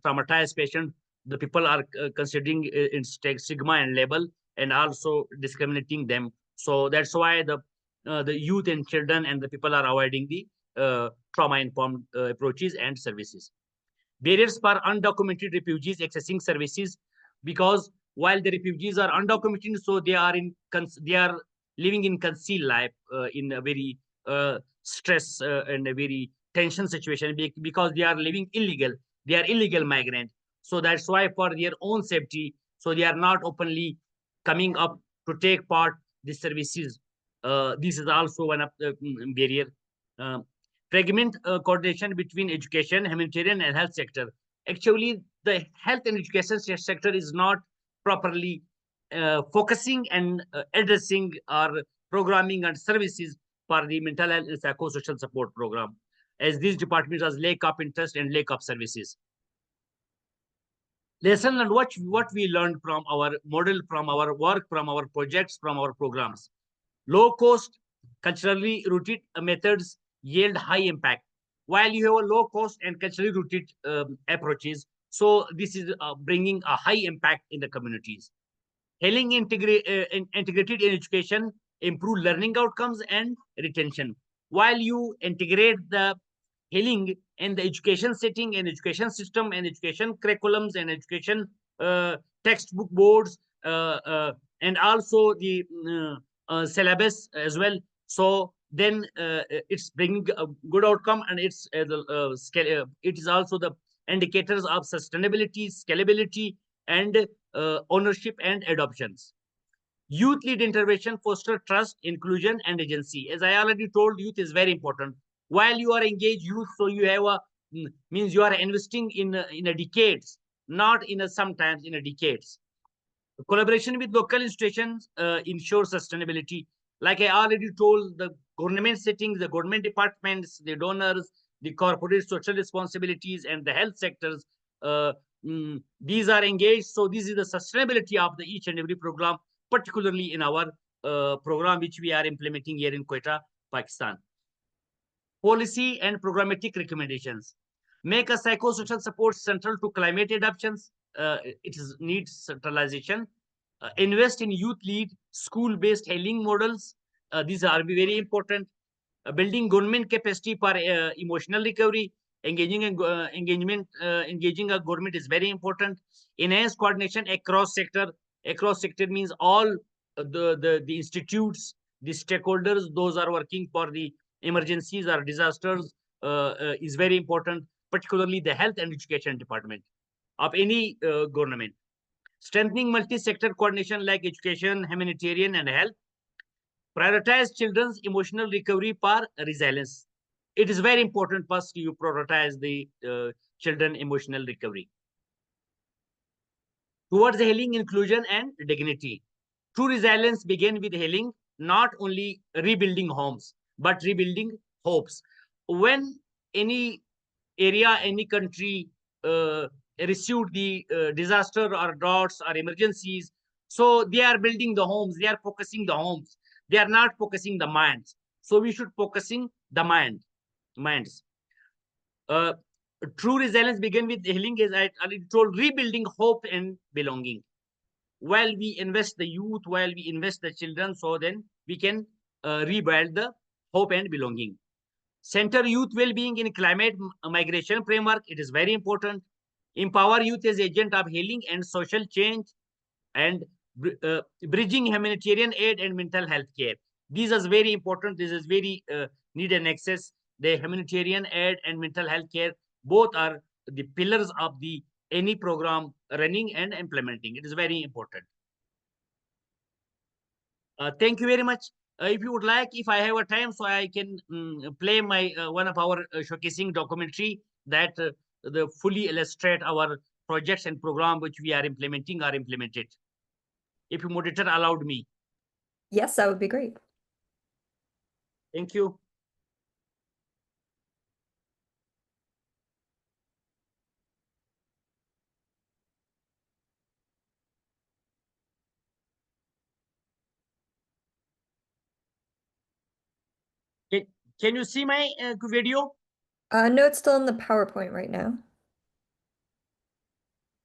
traumatized patients. The people are considering in stigma and label and also discriminating them. So that's why the youth and children and the people are avoiding the trauma-informed approaches and services. Barriers for undocumented refugees accessing services, because while the refugees are undocumented, so they are living in concealed life in a very stress and a very tension situation because they are living illegal. They are illegal migrant. So that's why for their own safety, so they are not openly coming up to take part the services. This is also one of the barrier. Fragment coordination between education, humanitarian, and health sector. Actually, the health and education sector is not properly focusing and addressing or programming and services for the mental health and psychosocial support program, as these departments has lack of interest and lack of services. Lesson and what we learned from our model, from our work, from our projects, from our programs. Low cost, culturally rooted methods yield high impact. While you have a low cost and culturally rooted approaches, so this is bringing a high impact in the communities. Healing integrated in education, improve learning outcomes and retention. While you integrate the healing in the education setting and education system and education curriculums and education textbook boards and also the syllabus as well. So then it's bringing a good outcome, and it is also the indicators of sustainability, scalability, and ownership and adoptions. Youth-led intervention foster trust, inclusion, and agency. As I already told, youth is very important. While you are engaged youth, so you have a means you are investing in a decades, not in a sometimes in a decades. Collaboration with local institutions ensures sustainability. Like I already told, the government settings, the government departments, the donors, the corporate social responsibilities, and the health sectors, these are engaged. So this is the sustainability of the each and every program, particularly in our program which we are implementing here in Quetta, Pakistan. Policy and programmatic recommendations. Make a psychosocial support central to climate adaptations. It needs centralization. Invest in youth-led, school-based healing models. These are very important. Building government capacity for emotional recovery. Engaging a government is very important. Enhance coordination across sector. Across sector means all the institutes, the stakeholders, those are working for the emergencies or disasters is very important. particularly the health and education department of any government. Strengthening multi-sector coordination like education, humanitarian, and health. Prioritize children's emotional recovery for resilience. It is very important first you prioritize the children emotional recovery. Towards healing, inclusion, and dignity. True resilience begins with healing, not only rebuilding homes, but rebuilding hopes. When any area, any country received the disaster or droughts or emergencies, so they are building the homes, they are focusing the homes, they are not focusing the minds. So we should focusing the minds. Uh, True resilience begin with healing, as I already told, rebuilding hope and belonging. While we invest the youth, while we invest the children, so then we can rebuild the hope and belonging. Center youth well-being in climate migration framework. It is very important. Empower youth as agent of healing and social change, and bridging humanitarian aid and mental health care. These are very important. This is very need and access. The humanitarian aid and mental health care both are the pillars of the any program running and implementing. It is very important. Thank you very much. If you would like, if I have a time, so I can play my one of our showcasing documentary that the fully illustrate our projects and program which we are implementing are implemented. If you moderator allowed me. Yes, that would be great. Thank you. Can, can you see my video? No, it's still in the PowerPoint right now.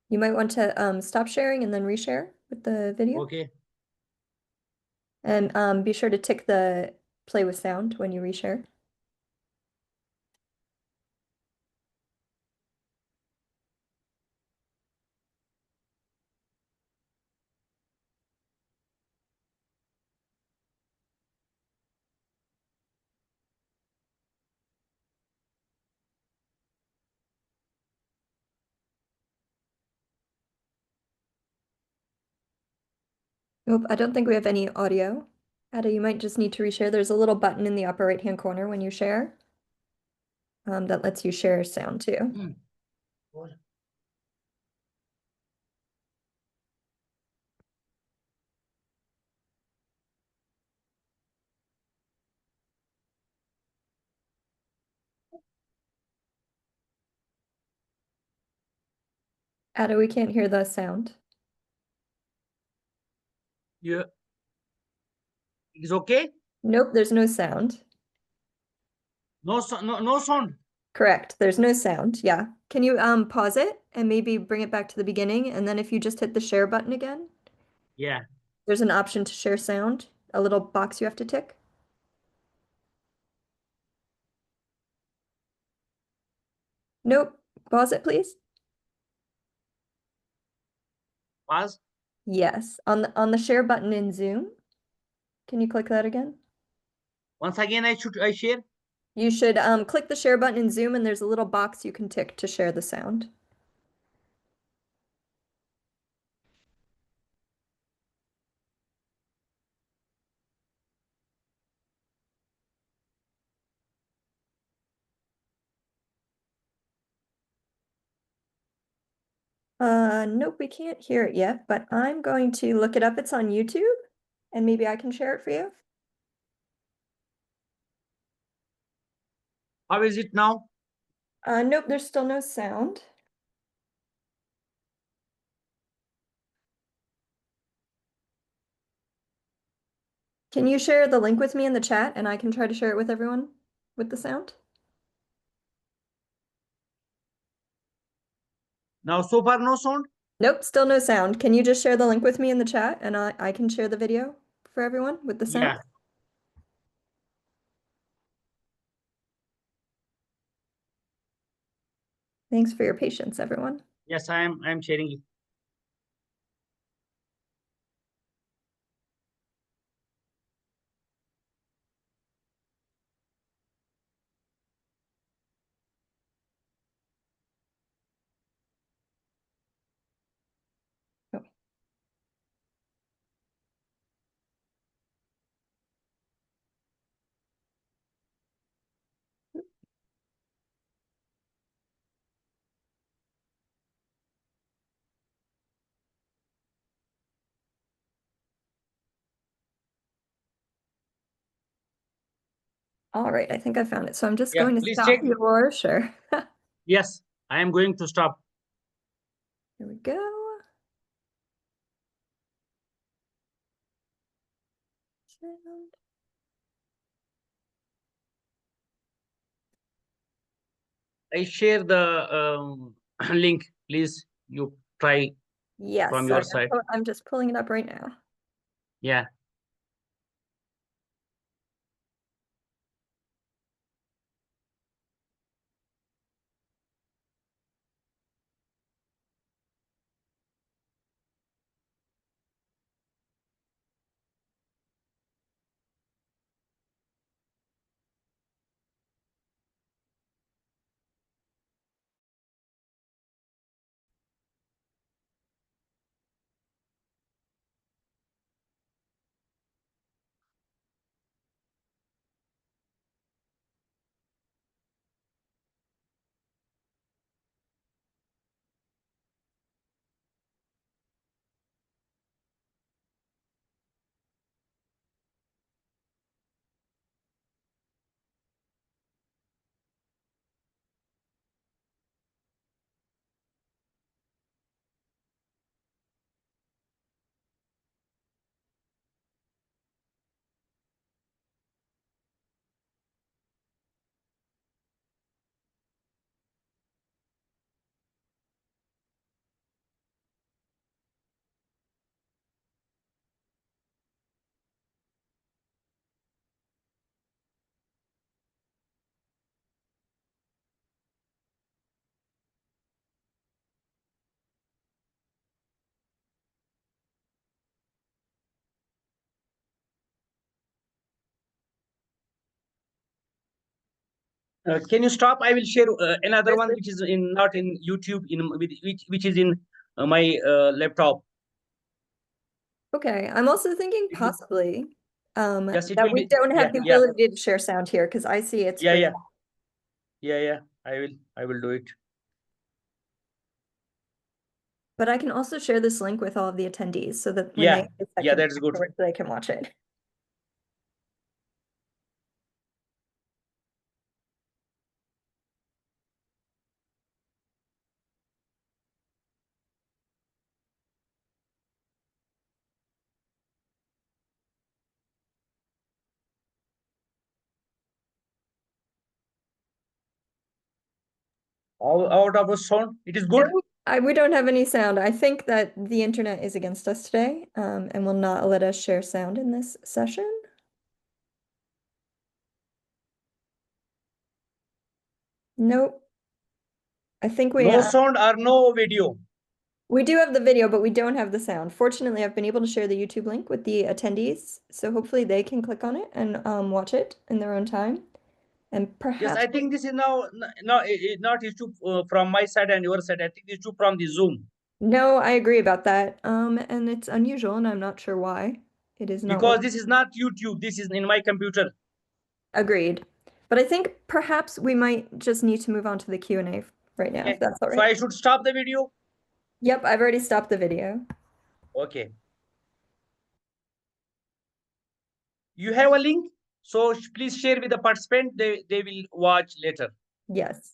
You might want to stop sharing and then reshare with the video. Okay. And be sure to tick the play with sound when you reshare. Nope, I don't think we have any audio. Ada, you might just need to reshare. There's a little button in the upper right-hand corner when you share that lets you share sound too. Mm. Ada, we can't hear the sound. Yeah. It's okay. Nope, there's no sound. No, no sound. Correct, there's no sound. Yeah. Can you pause it and maybe bring it back to the beginning? And then if you just hit the share button again, Yeah. there's an option to share sound, a little box you have to tick. Nope. Pause it, please. Pause. Yes. On the share button in Zoom. Can you click that again? Once again, I share. You should click the share button in Zoom and there's a little box you can tick to share the sound. Nope, we can't hear it yet, but I'm going to look it up. It's on YouTube and maybe I can share it for you. How is it now? Nope, there's still no sound. Can you share the link with me in the chat and I can try to share it with everyone with the sound? Now, so far, no sound. Nope, still no sound. Can you just share the link with me in the chat and I can share the video for everyone with the sound? Yeah. Thanks for your patience, everyone. Yes, I'm sharing it. All right, I think I found it. So I'm just Yeah, going to please stop check. your share. Yes, I am going to stop. Here we go. Sound. I share the link. Please, you try Yes, from sorry, your side. I'm just pulling it up right now. Yeah. Can you stop? I will share another one which is in not in YouTube, which is in my laptop. Okay, I'm also thinking It will- possibly Yes, it that will we be. don't have Yeah, the yeah, ability to share sound here because I see it's yeah, grayed yeah, out. yeah. I will do it. But I can also share this link with all of the attendees so that when they Yeah, have a yeah, second that's good. afterwards, they can watch it. Out of a sound, it is good. No, we don't have any sound. I think that the internet is against us today, and will not let us share sound in this session. Nope. I think No sound or no video. we do have the video, but we don't have the sound. Fortunately, I've been able to share the YouTube link with the attendees, so hopefully they can click on it and watch it in their own time. And Yes, perhaps I think this is now not issue from my side and your side. I think issue from the Zoom. no, I agree about that. And it's unusual, and I'm not sure why it is not Because this is not YouTube. This is in my computer. agreed. But I think perhaps we might just need to move on to the Q&A right now, if Okay. that's all So right. I should stop the video. Yep, I've already stopped the video. Okay. You have a link, so please share with the participant. They will watch later. Yes.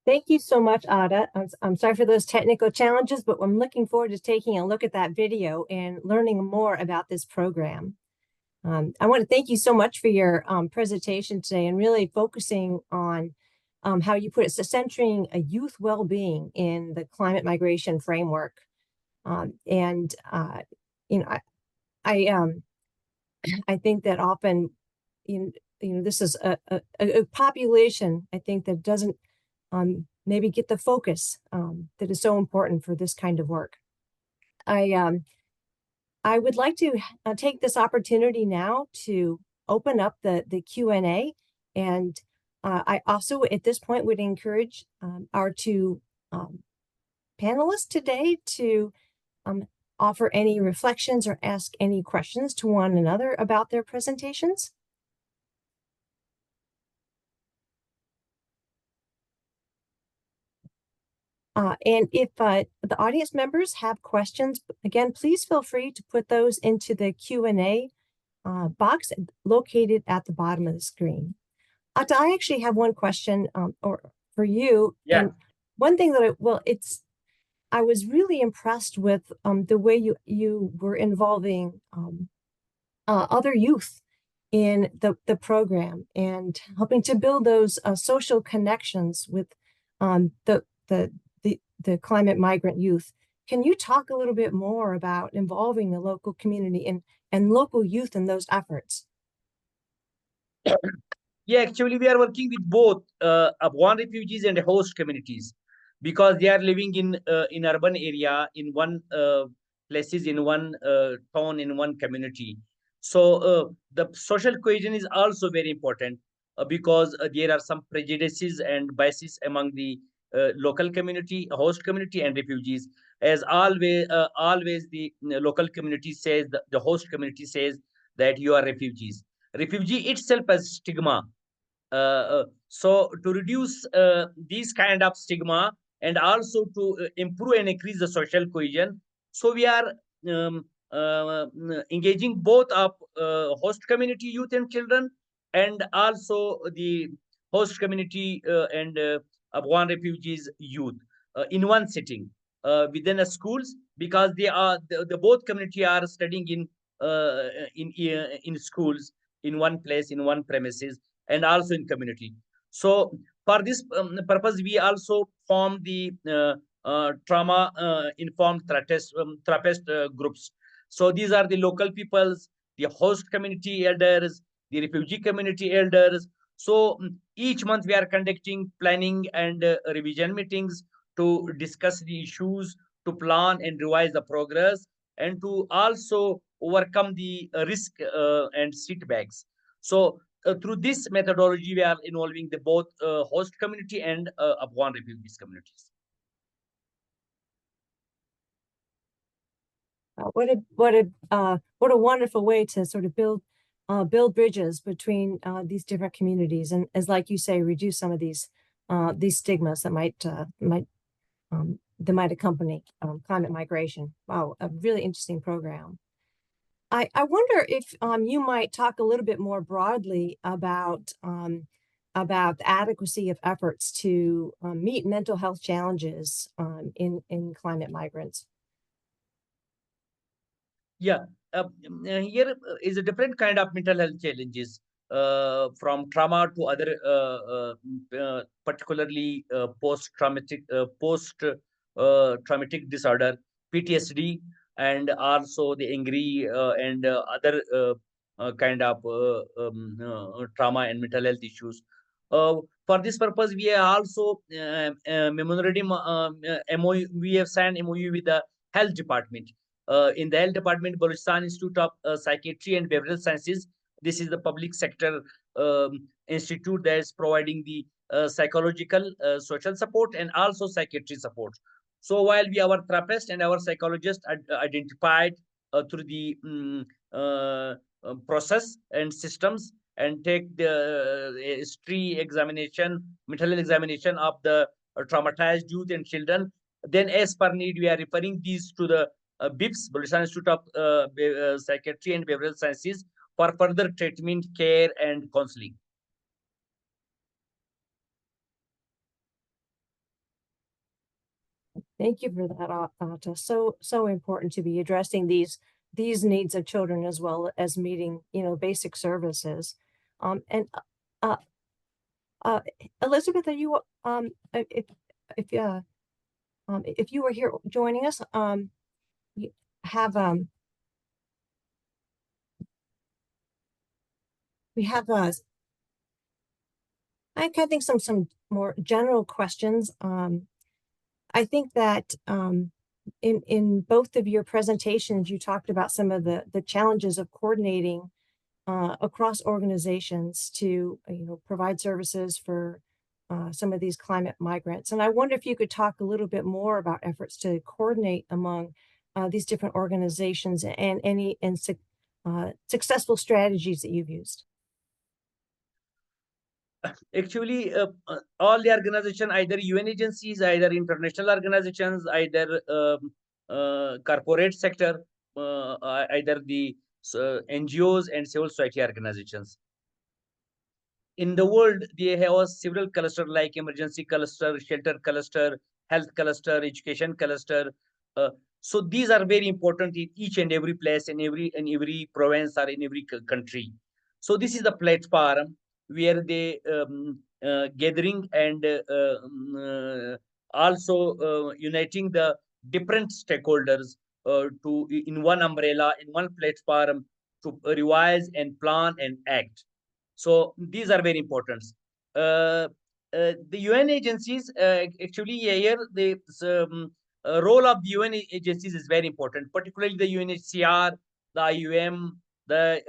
Thank you so much, Ada. I'm sorry for those technical challenges, but I'm looking forward to taking a look at that video and learning more about this program. I want to thank you so much for your presentation today and really focusing on how you put it, so centering a youth well-being in the climate migration framework. And you know, I think that often, this is a population, I think, that doesn't maybe get the focus that is so important for this kind of work. I would like to take this opportunity now to open up the Q&A, and I also at this point would encourage our two panelists today to offer any reflections or ask any questions to one another about their presentations. And if the audience members have questions, again, please feel free to put those into the Q&A box located at the bottom of the screen. Atta, I actually have one question or for you. Yeah. And one thing that I was really impressed with the way you were involving other youth in the program and helping to build those social connections with the climate migrant youth. Can you talk a little bit more about involving the local community and local youth in those efforts? Yeah, actually, we are working with both Afghan refugees and host communities because they are living in urban area, in one places, in one town, in one community. So the social cohesion is also very important because there are some prejudices and biases among the local community, host community, and refugees. As always the local community says, the host community says that you are refugees. Refugee itself has stigma. So to reduce these kind of stigma and also to improve and increase the social cohesion, so we are um, engaging both of host community youth and children, and also the host community and Afghan refugees youth in one sitting within the schools, because the both community are studying in schools, in one place, in one premises, and also in community. So for this purpose, we also form the trauma informed therapist groups. So these are the local peoples, the host community elders, the refugee community elders. So each month we are conducting planning and revision meetings to discuss the issues, to plan and revise the progress, and to also overcome the risk and setbacks. So through this methodology, we are involving the both host community and Afghan refugees communities. What a wonderful way to sort of build bridges between these different communities, and as like you say, reduce some of these stigmas that might accompany climate migration. Wow, a really interesting program. I wonder if you might talk a little bit more broadly about the adequacy of efforts to meet mental health challenges in climate migrants. Yeah, here is a different kind of mental health challenges, from trauma to other, particularly post-traumatic disorder, PTSD, and also the angry and other kind of trauma and mental health issues. For this purpose, we are also memorandum MOU. We have signed MOU with the health department. In the health department, Balochistan Institute of Psychiatry and Behavioral Sciences. This is the public sector institute that is providing the psychological, social support, and also psychiatry support. So while our therapist and our psychologist identified through the process and systems, and take the history examination, mental health examination of the traumatized youth and children, then as per need, we are referring these to the BIPS, Balochistan Institute of Psychiatry and Behavioral Sciences, for further treatment, care, and counseling. Thank you for that, Atta. So important to be addressing these needs of children as well as meeting, basic services. And Elizabeth, are you if you were here joining us, you have we have I think some more general questions. I think that in both of your presentations, you talked about some of the challenges of coordinating across organizations to provide services for some of these climate migrants. And I wonder if you could talk a little bit more about efforts to coordinate among these different organizations and any successful strategies that you've used. Actually, all the organization, either UN agencies, either international organizations, either corporate sector, either the NGOs and civil society organizations. In the world, they have several clusters like emergency cluster, shelter cluster, health cluster, education cluster. Uh, so these are very important in each and every place, in every province or in every country. So this is the platform where they gathering and also uniting the different stakeholders to in one umbrella, in one platform to revise and plan and act. So these are very important. The UN agencies actually here the role of the UN agencies is very important, particularly the UNHCR, the IUM, the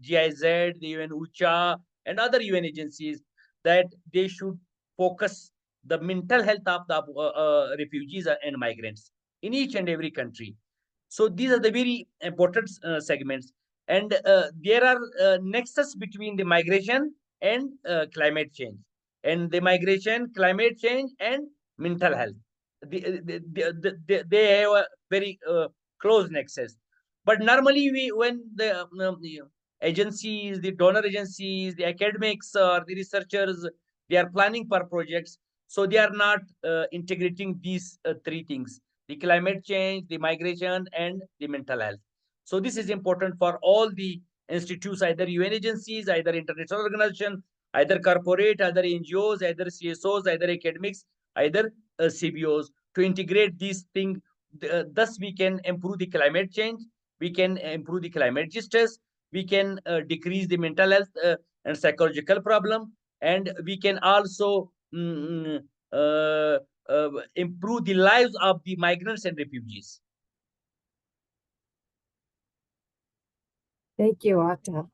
GIZ, the UN UCHA, and other UN agencies, that they should focus the mental health of the refugees and migrants in each and every country. So these are the very important segments, and there are nexus between the migration and climate change, and the migration, climate change, and mental health. They have a very close nexus. But normally, when the agencies, the donor agencies, the academics, or the researchers, they are planning for projects, so they are not integrating these three things: the climate change, the migration, and the mental health. So this is important for all the institutes, either UN agencies, either international organization, either corporate, either NGOs, either CSOs, either academics, either CBOs, to integrate these things. Thus, we can improve the climate change, we can improve the climate justice, we can decrease the mental health and psychological problem, and we can also improve the lives of the migrants and refugees. Thank you, Atta.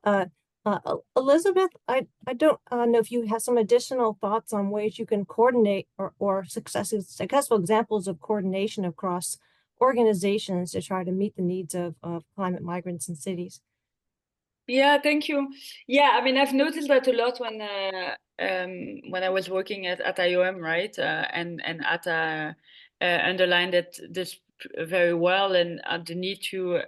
Elizabeth, I don't know if you have some additional thoughts on ways you can coordinate or successful examples of coordination across organizations to try to meet the needs of climate migrants in cities. Yeah, thank you. Yeah, I mean, I've noticed that a lot when I was working at IOM, right? And Atta underlined it this very well, and the need to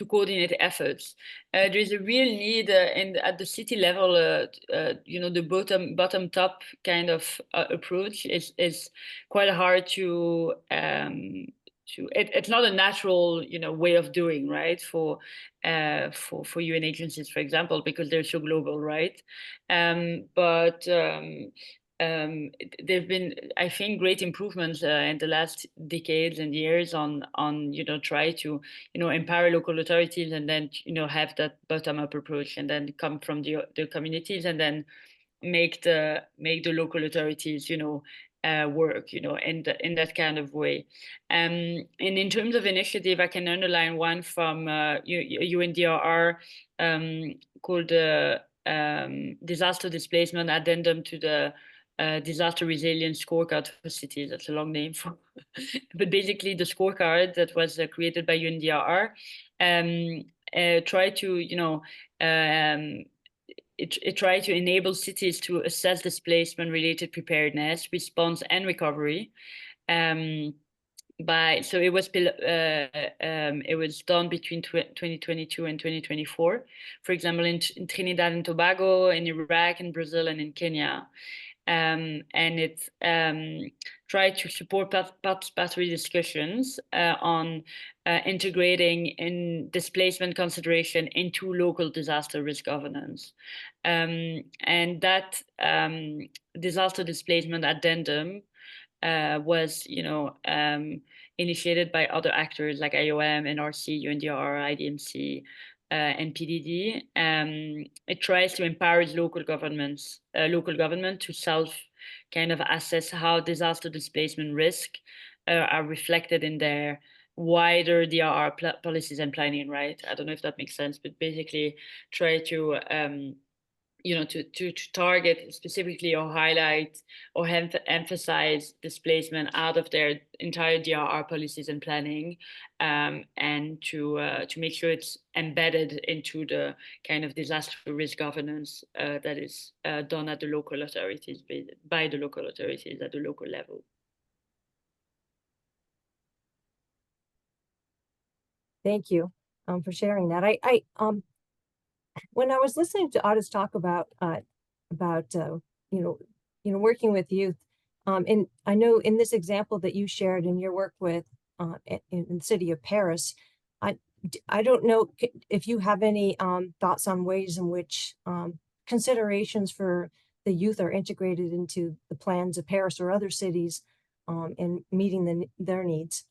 coordinate efforts. There's a real need at the city level. The bottom top kind of approach is quite hard to. It's not a natural way of doing, right, for UN agencies, for example, because they're so global, right? But there've been, I think, great improvements in the last decades and years on try to empower local authorities, and then have that bottom up approach, and then come from the communities, and then make the local authorities work in that kind of way. And in terms of initiative, I can underline one from UNDRR called the Disaster Displacement Addendum to the Disaster Resilience Scorecard for Cities. That's a long name for but basically the scorecard that was created by UNDRR tried to it tried to enable cities to assess displacement related preparedness, response, and recovery. So it was done between 2022 and 2024, for example, in Trinidad and Tobago, in Iraq, in Brazil, and in Kenya. And it tried to support participatory discussions on integrating in displacement consideration into local disaster risk governance. And that disaster displacement addendum was, initiated by other actors like IOM, NRC, UNDR, IDMC, and PDD. It tries to empower local government to self kind of assess how disaster displacement risk are reflected in their wider DRR policies and planning, right? I don't know if that makes sense, but basically try to to target specifically or highlight or emphasize displacement out of their entire DRR policies and planning, and to make sure it's embedded into the kind of disaster risk governance that is done at the local authorities, by the local authorities at the local level. Thank you for sharing that. I when I was listening to Audis talk about working with youth, and I know in this example that you shared in your work with in the city of Paris, I don't know if you have any thoughts on ways in which considerations for the youth are integrated into the plans of Paris or other cities in meeting their needs.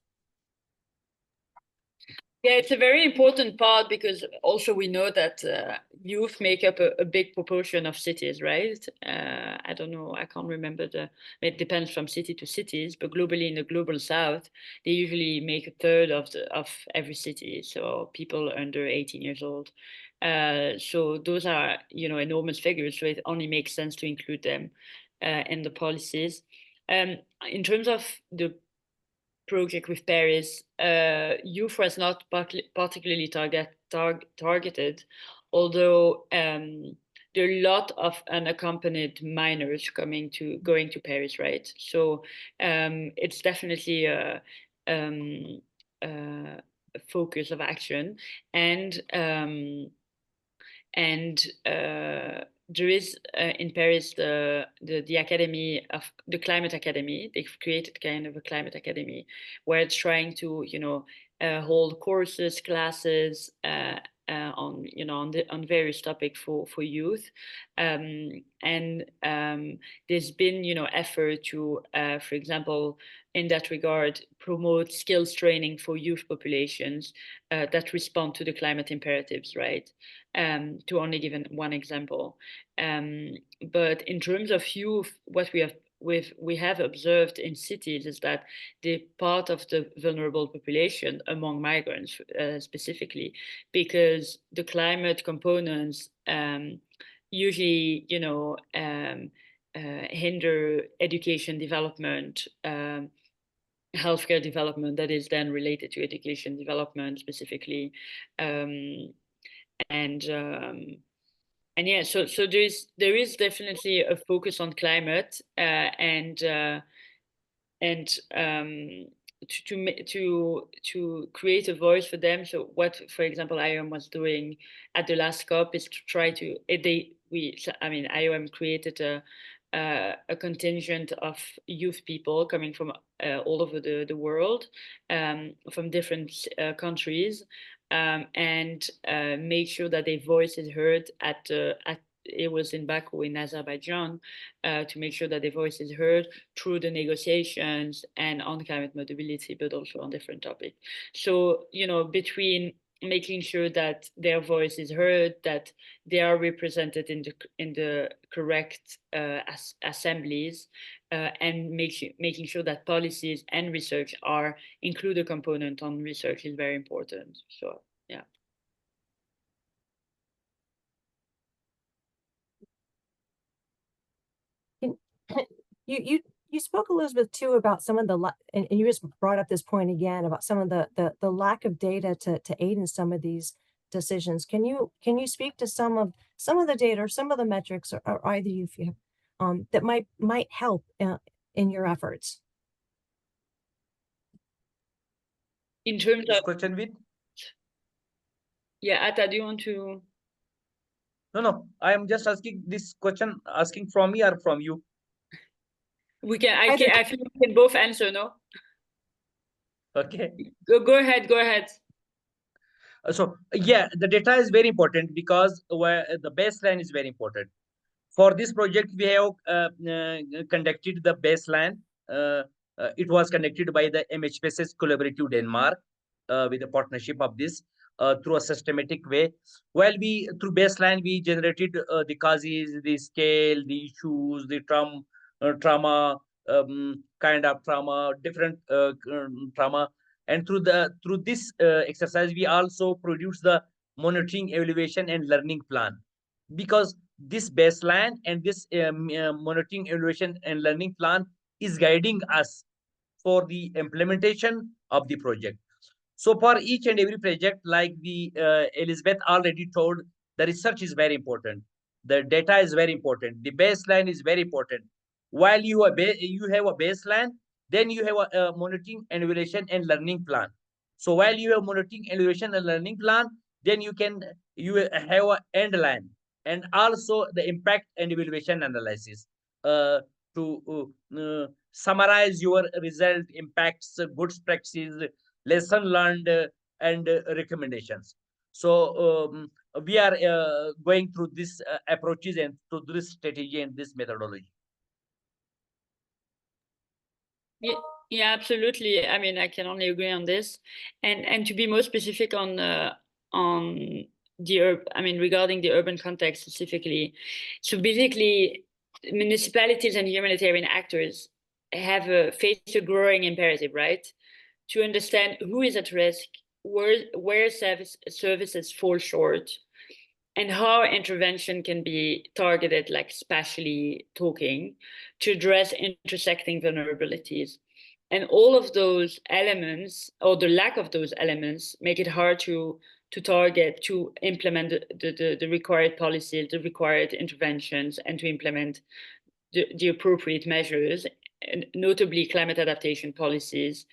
Yeah, it's a very important part because also we know that youth make up a big proportion of cities, right? I don't know, I can't remember it depends from city to cities, but globally in the global south, they usually make a third of every city. So people under 18 years old. So those are, enormous figures. So it only makes sense to include them in the policies. In terms of the project with Paris, youth was not particularly targeted, although there are a lot of unaccompanied minors going to Paris, right? So it's definitely a focus of action, and there is in Paris the Academy of the Climate Academy. They've created kind of a climate academy where it's trying to hold courses, classes on various topics for youth, and there's been effort to for example in that regard promote skills training for youth populations that respond to the climate imperatives, right? To only give one example. But in terms of youth, what we have observed in cities is that the part of the vulnerable population among migrants specifically, because the climate components usually, hinder education development, healthcare development that is then related to education development specifically. And yeah, so there is definitely a focus on climate and to create a voice for them. So what, for example, IOM was doing at the last COP is to try to IOM created a contingent of youth people coming from all over the world, from different countries, and make sure that their voice is heard at it was in Baku in Azerbaijan, to make sure that their voice is heard through the negotiations and on climate mobility, but also on different topics. So, between making sure that their voice is heard, that they are represented in the correct assemblies, and making sure that policies and research include a component on research is very important. So, yeah. You spoke, Elizabeth, too, about some of and you just brought up this point again about some of the lack of data to aid in some of these decisions. Can you speak to some of the data or some of the metrics, or either you feel that might help in your efforts? In terms This of question with? Yeah, Atta, do you want to? No. I am just asking this question, asking from me or from you? I think we can both answer, no? Okay. Go ahead. So yeah, the data is very important because the baseline is very important. For this project, we have conducted the baseline. It was conducted by the MHPSS Collaborative Denmark with a partnership of this through a systematic way. While through baseline, we generated the causes, the scale, the issues, the trauma, kind of trauma, different trauma. And through this exercise, we also produce the monitoring, evaluation, and learning plan. Because this baseline and this monitoring, evaluation, and learning plan is guiding us for the implementation of the project. So for each and every project, like the Elizabeth already told, the research is very important. The data is very important. The baseline is very important. While you have a baseline, then you have a monitoring, evaluation, and learning plan. So while you have monitoring, evaluation, and learning plan, then you have an end line, and also the impact and evaluation analysis to summarize your result, impacts, good practices, lesson learned, and recommendations. So we are going through these approaches and through this strategy and this methodology. Yeah, absolutely. I mean, I can only agree on this. And to be more specific on regarding the urban context specifically. So basically, municipalities and humanitarian actors face a growing imperative, right? To understand who is at risk, where services fall short, and how intervention can be targeted, like spatially talking, to address intersecting vulnerabilities. And all of those elements, or the lack of those elements, make it hard to target, to implement the required policies, the required interventions, and to implement the appropriate measures, and notably climate adaptation policies,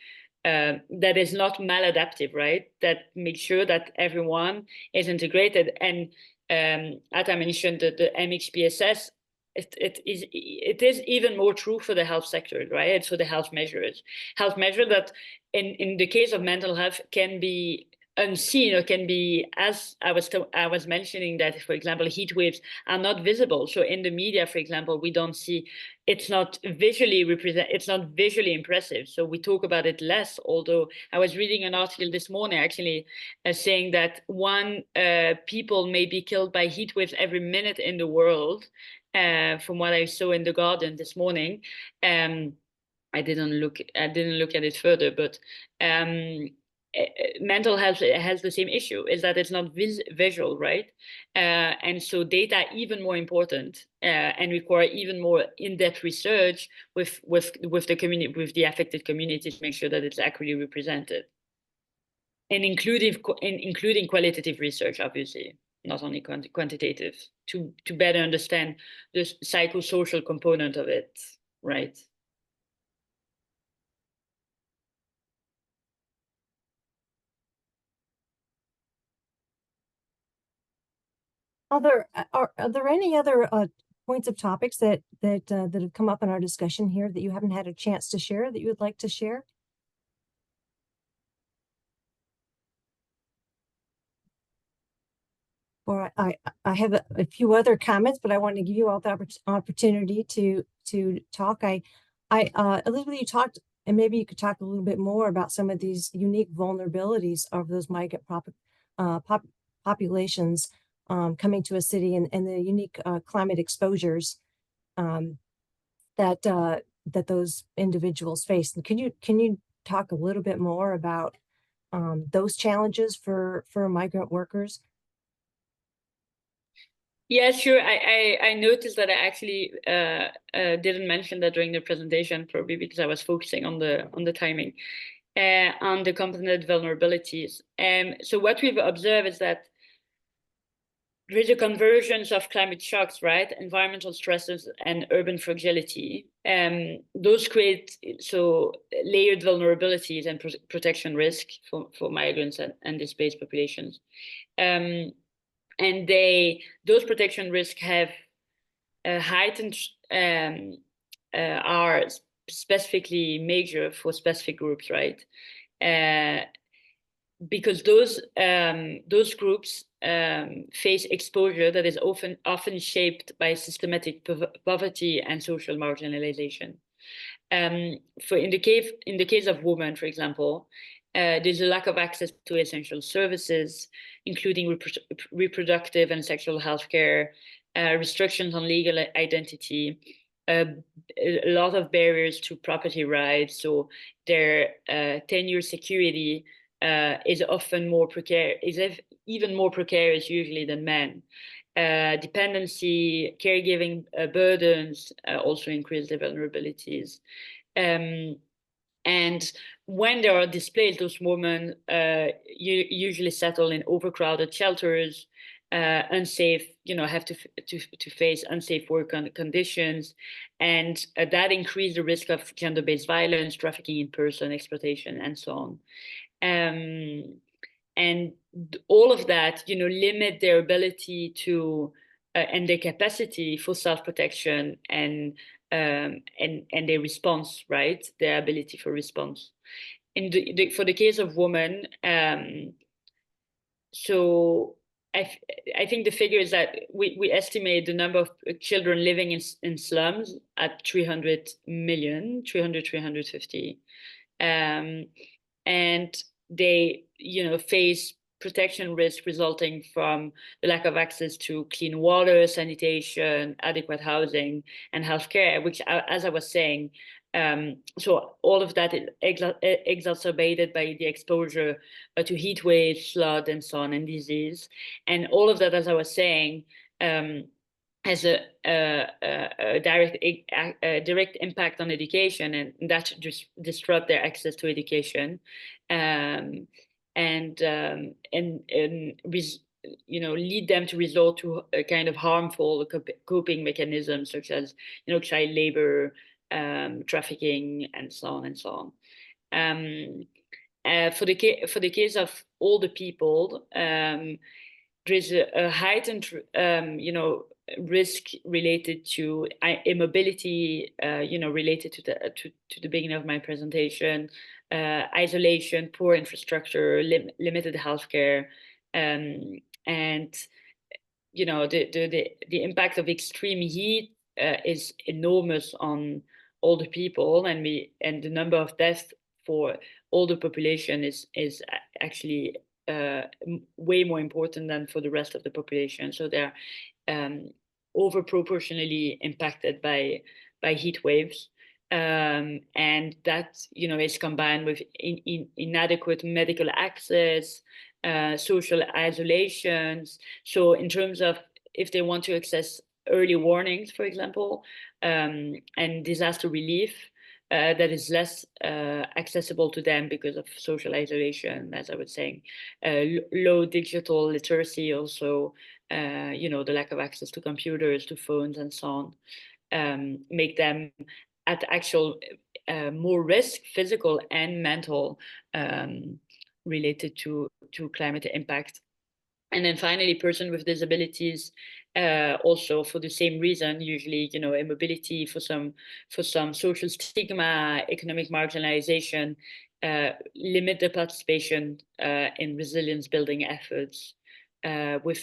that is not maladaptive, right? That makes sure that everyone is integrated. And as I mentioned, the MHPSS, it is even more true for the health sector, right? And for the health measures that in the case of mental health can be unseen, or can be, as I was mentioning, that, for example, heat waves are not visible. So in the media, for example, we don't see, it's not visually impressive. So we talk about it less, although I was reading an article this morning actually saying that people may be killed by heat waves every minute in the world, from what I saw in The Guardian this morning. I didn't look at it further, but mental health has the same issue, is that it's not visual, right? And so data even more important, and require even more in-depth research with the community, with the affected community, to make sure that it's accurately represented, and including qualitative research, obviously, not only quantitative, to better understand the psychosocial component of it, right? Are there any other points of topics that have come up in our discussion here that you haven't had a chance to share, that you would like to share? Or I have a few other comments, but I want to give you all the opportunity to talk. Elizabeth, you talked, and maybe you could talk a little bit more about some of these unique vulnerabilities of those migrant populations coming to a city, and the unique climate exposures that those individuals face. And can you talk a little bit more about those challenges for migrant workers? Yeah, sure. I noticed that I actually didn't mention that during the presentation, probably because I was focusing on the timing, on the component vulnerabilities. So what we've observed is that there is a convergence of climate shocks, right? Environmental stresses and urban fragility. Those create layered vulnerabilities and protection risk for migrants and displaced populations. And those protection risks have heightened, are specifically major for specific groups, right? Because those groups face exposure that is often shaped by systematic poverty and social marginalization. In the case of women, for example, there's a lack of access to essential services, including reproductive and sexual health care, restrictions on legal identity, a lot of barriers to property rights. So their tenure security is often more precarious, even more precarious usually than men. Dependency, caregiving burdens also increase their vulnerabilities. And when they are displaced, those women usually settle in overcrowded shelters, unsafe, have to face unsafe work conditions, and that increase the risk of gender-based violence, trafficking in person, exploitation, and so on. And all of that, limit their ability to and their capacity for self-protection and their response, right? Their ability for response. For the case of women, so I think the figure is that we estimate the number of children living in slums at 300 million, 350. And they, face protection risk resulting from the lack of access to clean water, sanitation, adequate housing, and healthcare, which, as I was saying, so all of that is exacerbated by the exposure to heat waves, flood, and so on, and disease. And all of that, as I was saying, has a direct impact on education, and that just disrupt their access to education, and lead them to resort to a kind of harmful coping mechanisms such as child labor, trafficking, and so on and so on. For the case of older people, there's a heightened risk related to immobility, related to the beginning of my presentation, isolation, poor infrastructure, limited healthcare, and the impact of extreme heat is enormous on older people, and the number of deaths for older population is actually way more important than for the rest of the population. So they're over proportionally impacted by heat waves, and that is combined with inadequate medical access, social isolations. So in terms of if they want to access early warnings, for example, and disaster relief, that is less accessible to them because of social isolation, as I was saying, low digital literacy, also, the lack of access to computers, to phones, and so on, make them at actual more risk, physical and mental, related to climate impact. And then finally, persons with disabilities, also for the same reason, usually, immobility, for some social stigma, economic marginalization, limit the participation in resilience building efforts. With,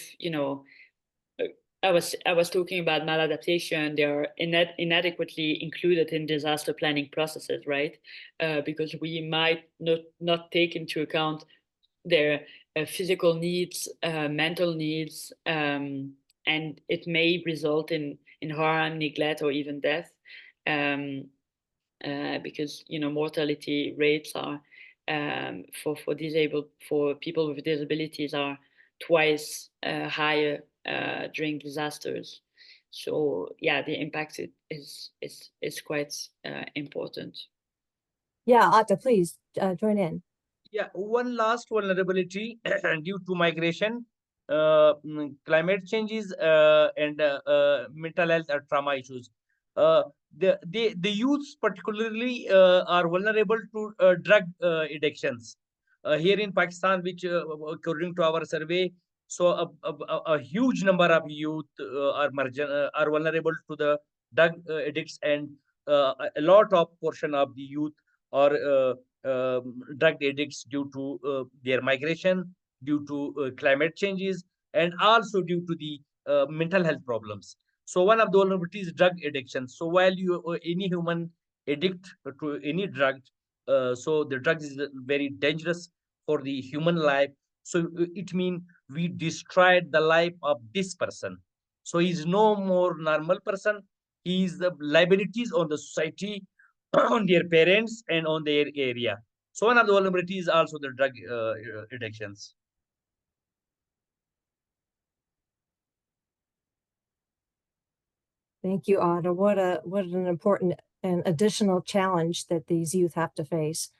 I was talking about maladaptation. They are inadequately included in disaster planning processes, right? Because we might not take into account their physical needs, mental needs, and it may result in harm, neglect, or even death, because mortality rates are for people with disabilities are twice higher during disasters. So yeah, the impact is quite important. Yeah, Atta, please join in. Yeah, one last vulnerability due to migration, climate changes, and mental health or trauma issues. The youths particularly are vulnerable to drug addictions. Here in Pakistan, which according to our survey, so a huge number of youth are vulnerable to the drug addicts, and a lot of portion of the youth are drug addicts due to their migration, due to climate changes, and also due to the mental health problems. So one of the vulnerabilities is drug addiction. So while any human addict to any drug, so the drug is very dangerous for the human life. So it means we destroyed the life of this person. So he's no more normal person. He is the liabilities on the society, on their parents, and on their area. So one of the vulnerabilities is also the drug addictions. Thank you, Atta. What an important and additional challenge that these youth have to face.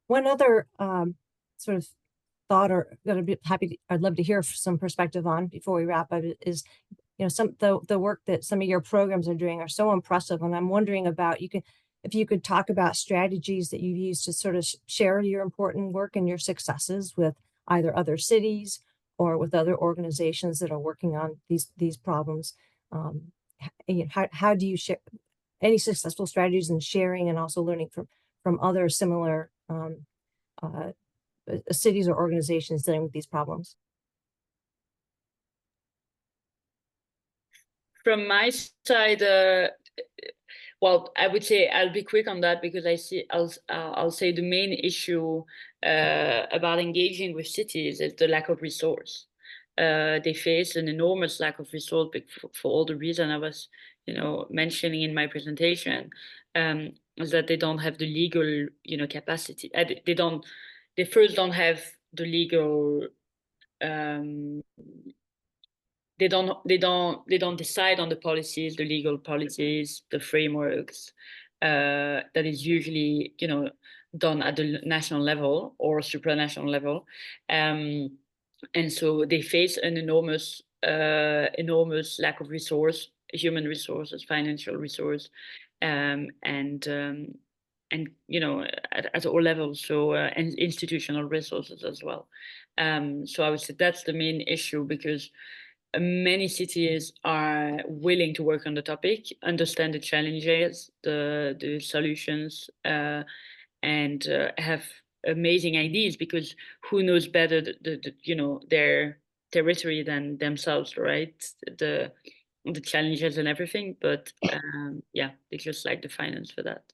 One other sort of thought, or I'd love to hear some perspective on before we wrap up, is the work that some of your programs are doing are so impressive, and I'm wondering about, you can if you could talk about strategies that you've used to sort of share your important work and your successes with either other cities or with other organizations that are working on these problems. How do you share any successful strategies in sharing and also learning from other similar cities or organizations dealing with these problems? From my side, well, I would say I'll be quick on that because I'll say the main issue about engaging with cities is the lack of resource. They face an enormous lack of resource for all the reasons I was, mentioning in my presentation. Is that they don't have the legal, capacity. They first don't have the legal. They don't decide on the policies, the legal policies, the frameworks that is usually done at the national level or supranational level, and so they face an enormous lack of resource, human resources, financial resource, and at all levels, so and institutional resources as well. So I would say that's the main issue, because many cities are willing to work on the topic, understand the challenges, the solutions, and have amazing ideas, because who knows better their territory than themselves, right? The challenges and everything, but yeah, they just like the finance for that.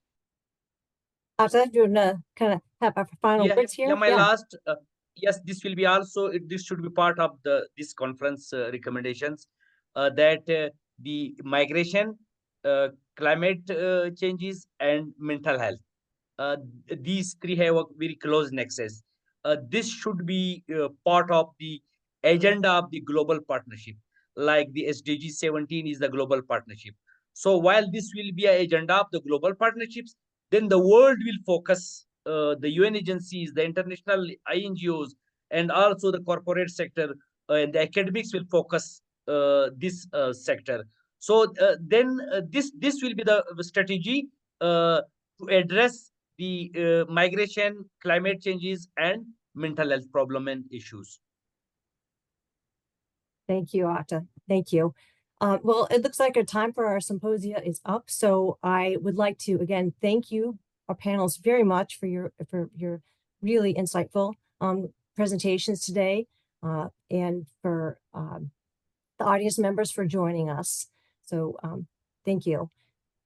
Ata, do you want to kind of have our final words here? My last, yes, this will be also, this should be part of this conference recommendations, that the migration, climate changes, and mental health. These three have a very close nexus. This should be part of the agenda of the global partnership, like the SDG 17 is the global partnership. So while this will be an agenda of the global partnerships, then the world will focus, the UN agencies, the international INGOs, and also the corporate sector and the academics will focus this sector. So then this will be the strategy to address the migration, climate changes, and mental health problem and issues. Thank you, Ata. Thank you. Well, it looks like our time for our symposia is up. So I would like to, again, thank you, our panelists, very much for your really insightful presentations today, and for the audience members for joining us. So thank you.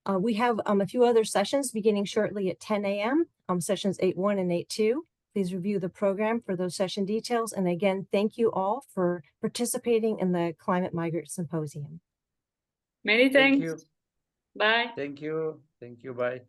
We have a few other sessions beginning shortly at 10 a.m., sessions 8.1 and 8.2. Please review the program for those session details. And again, thank you all for participating in the Climate Migrant Symposium. Many thanks. Thank you. Bye. Thank you. Thank you. Bye.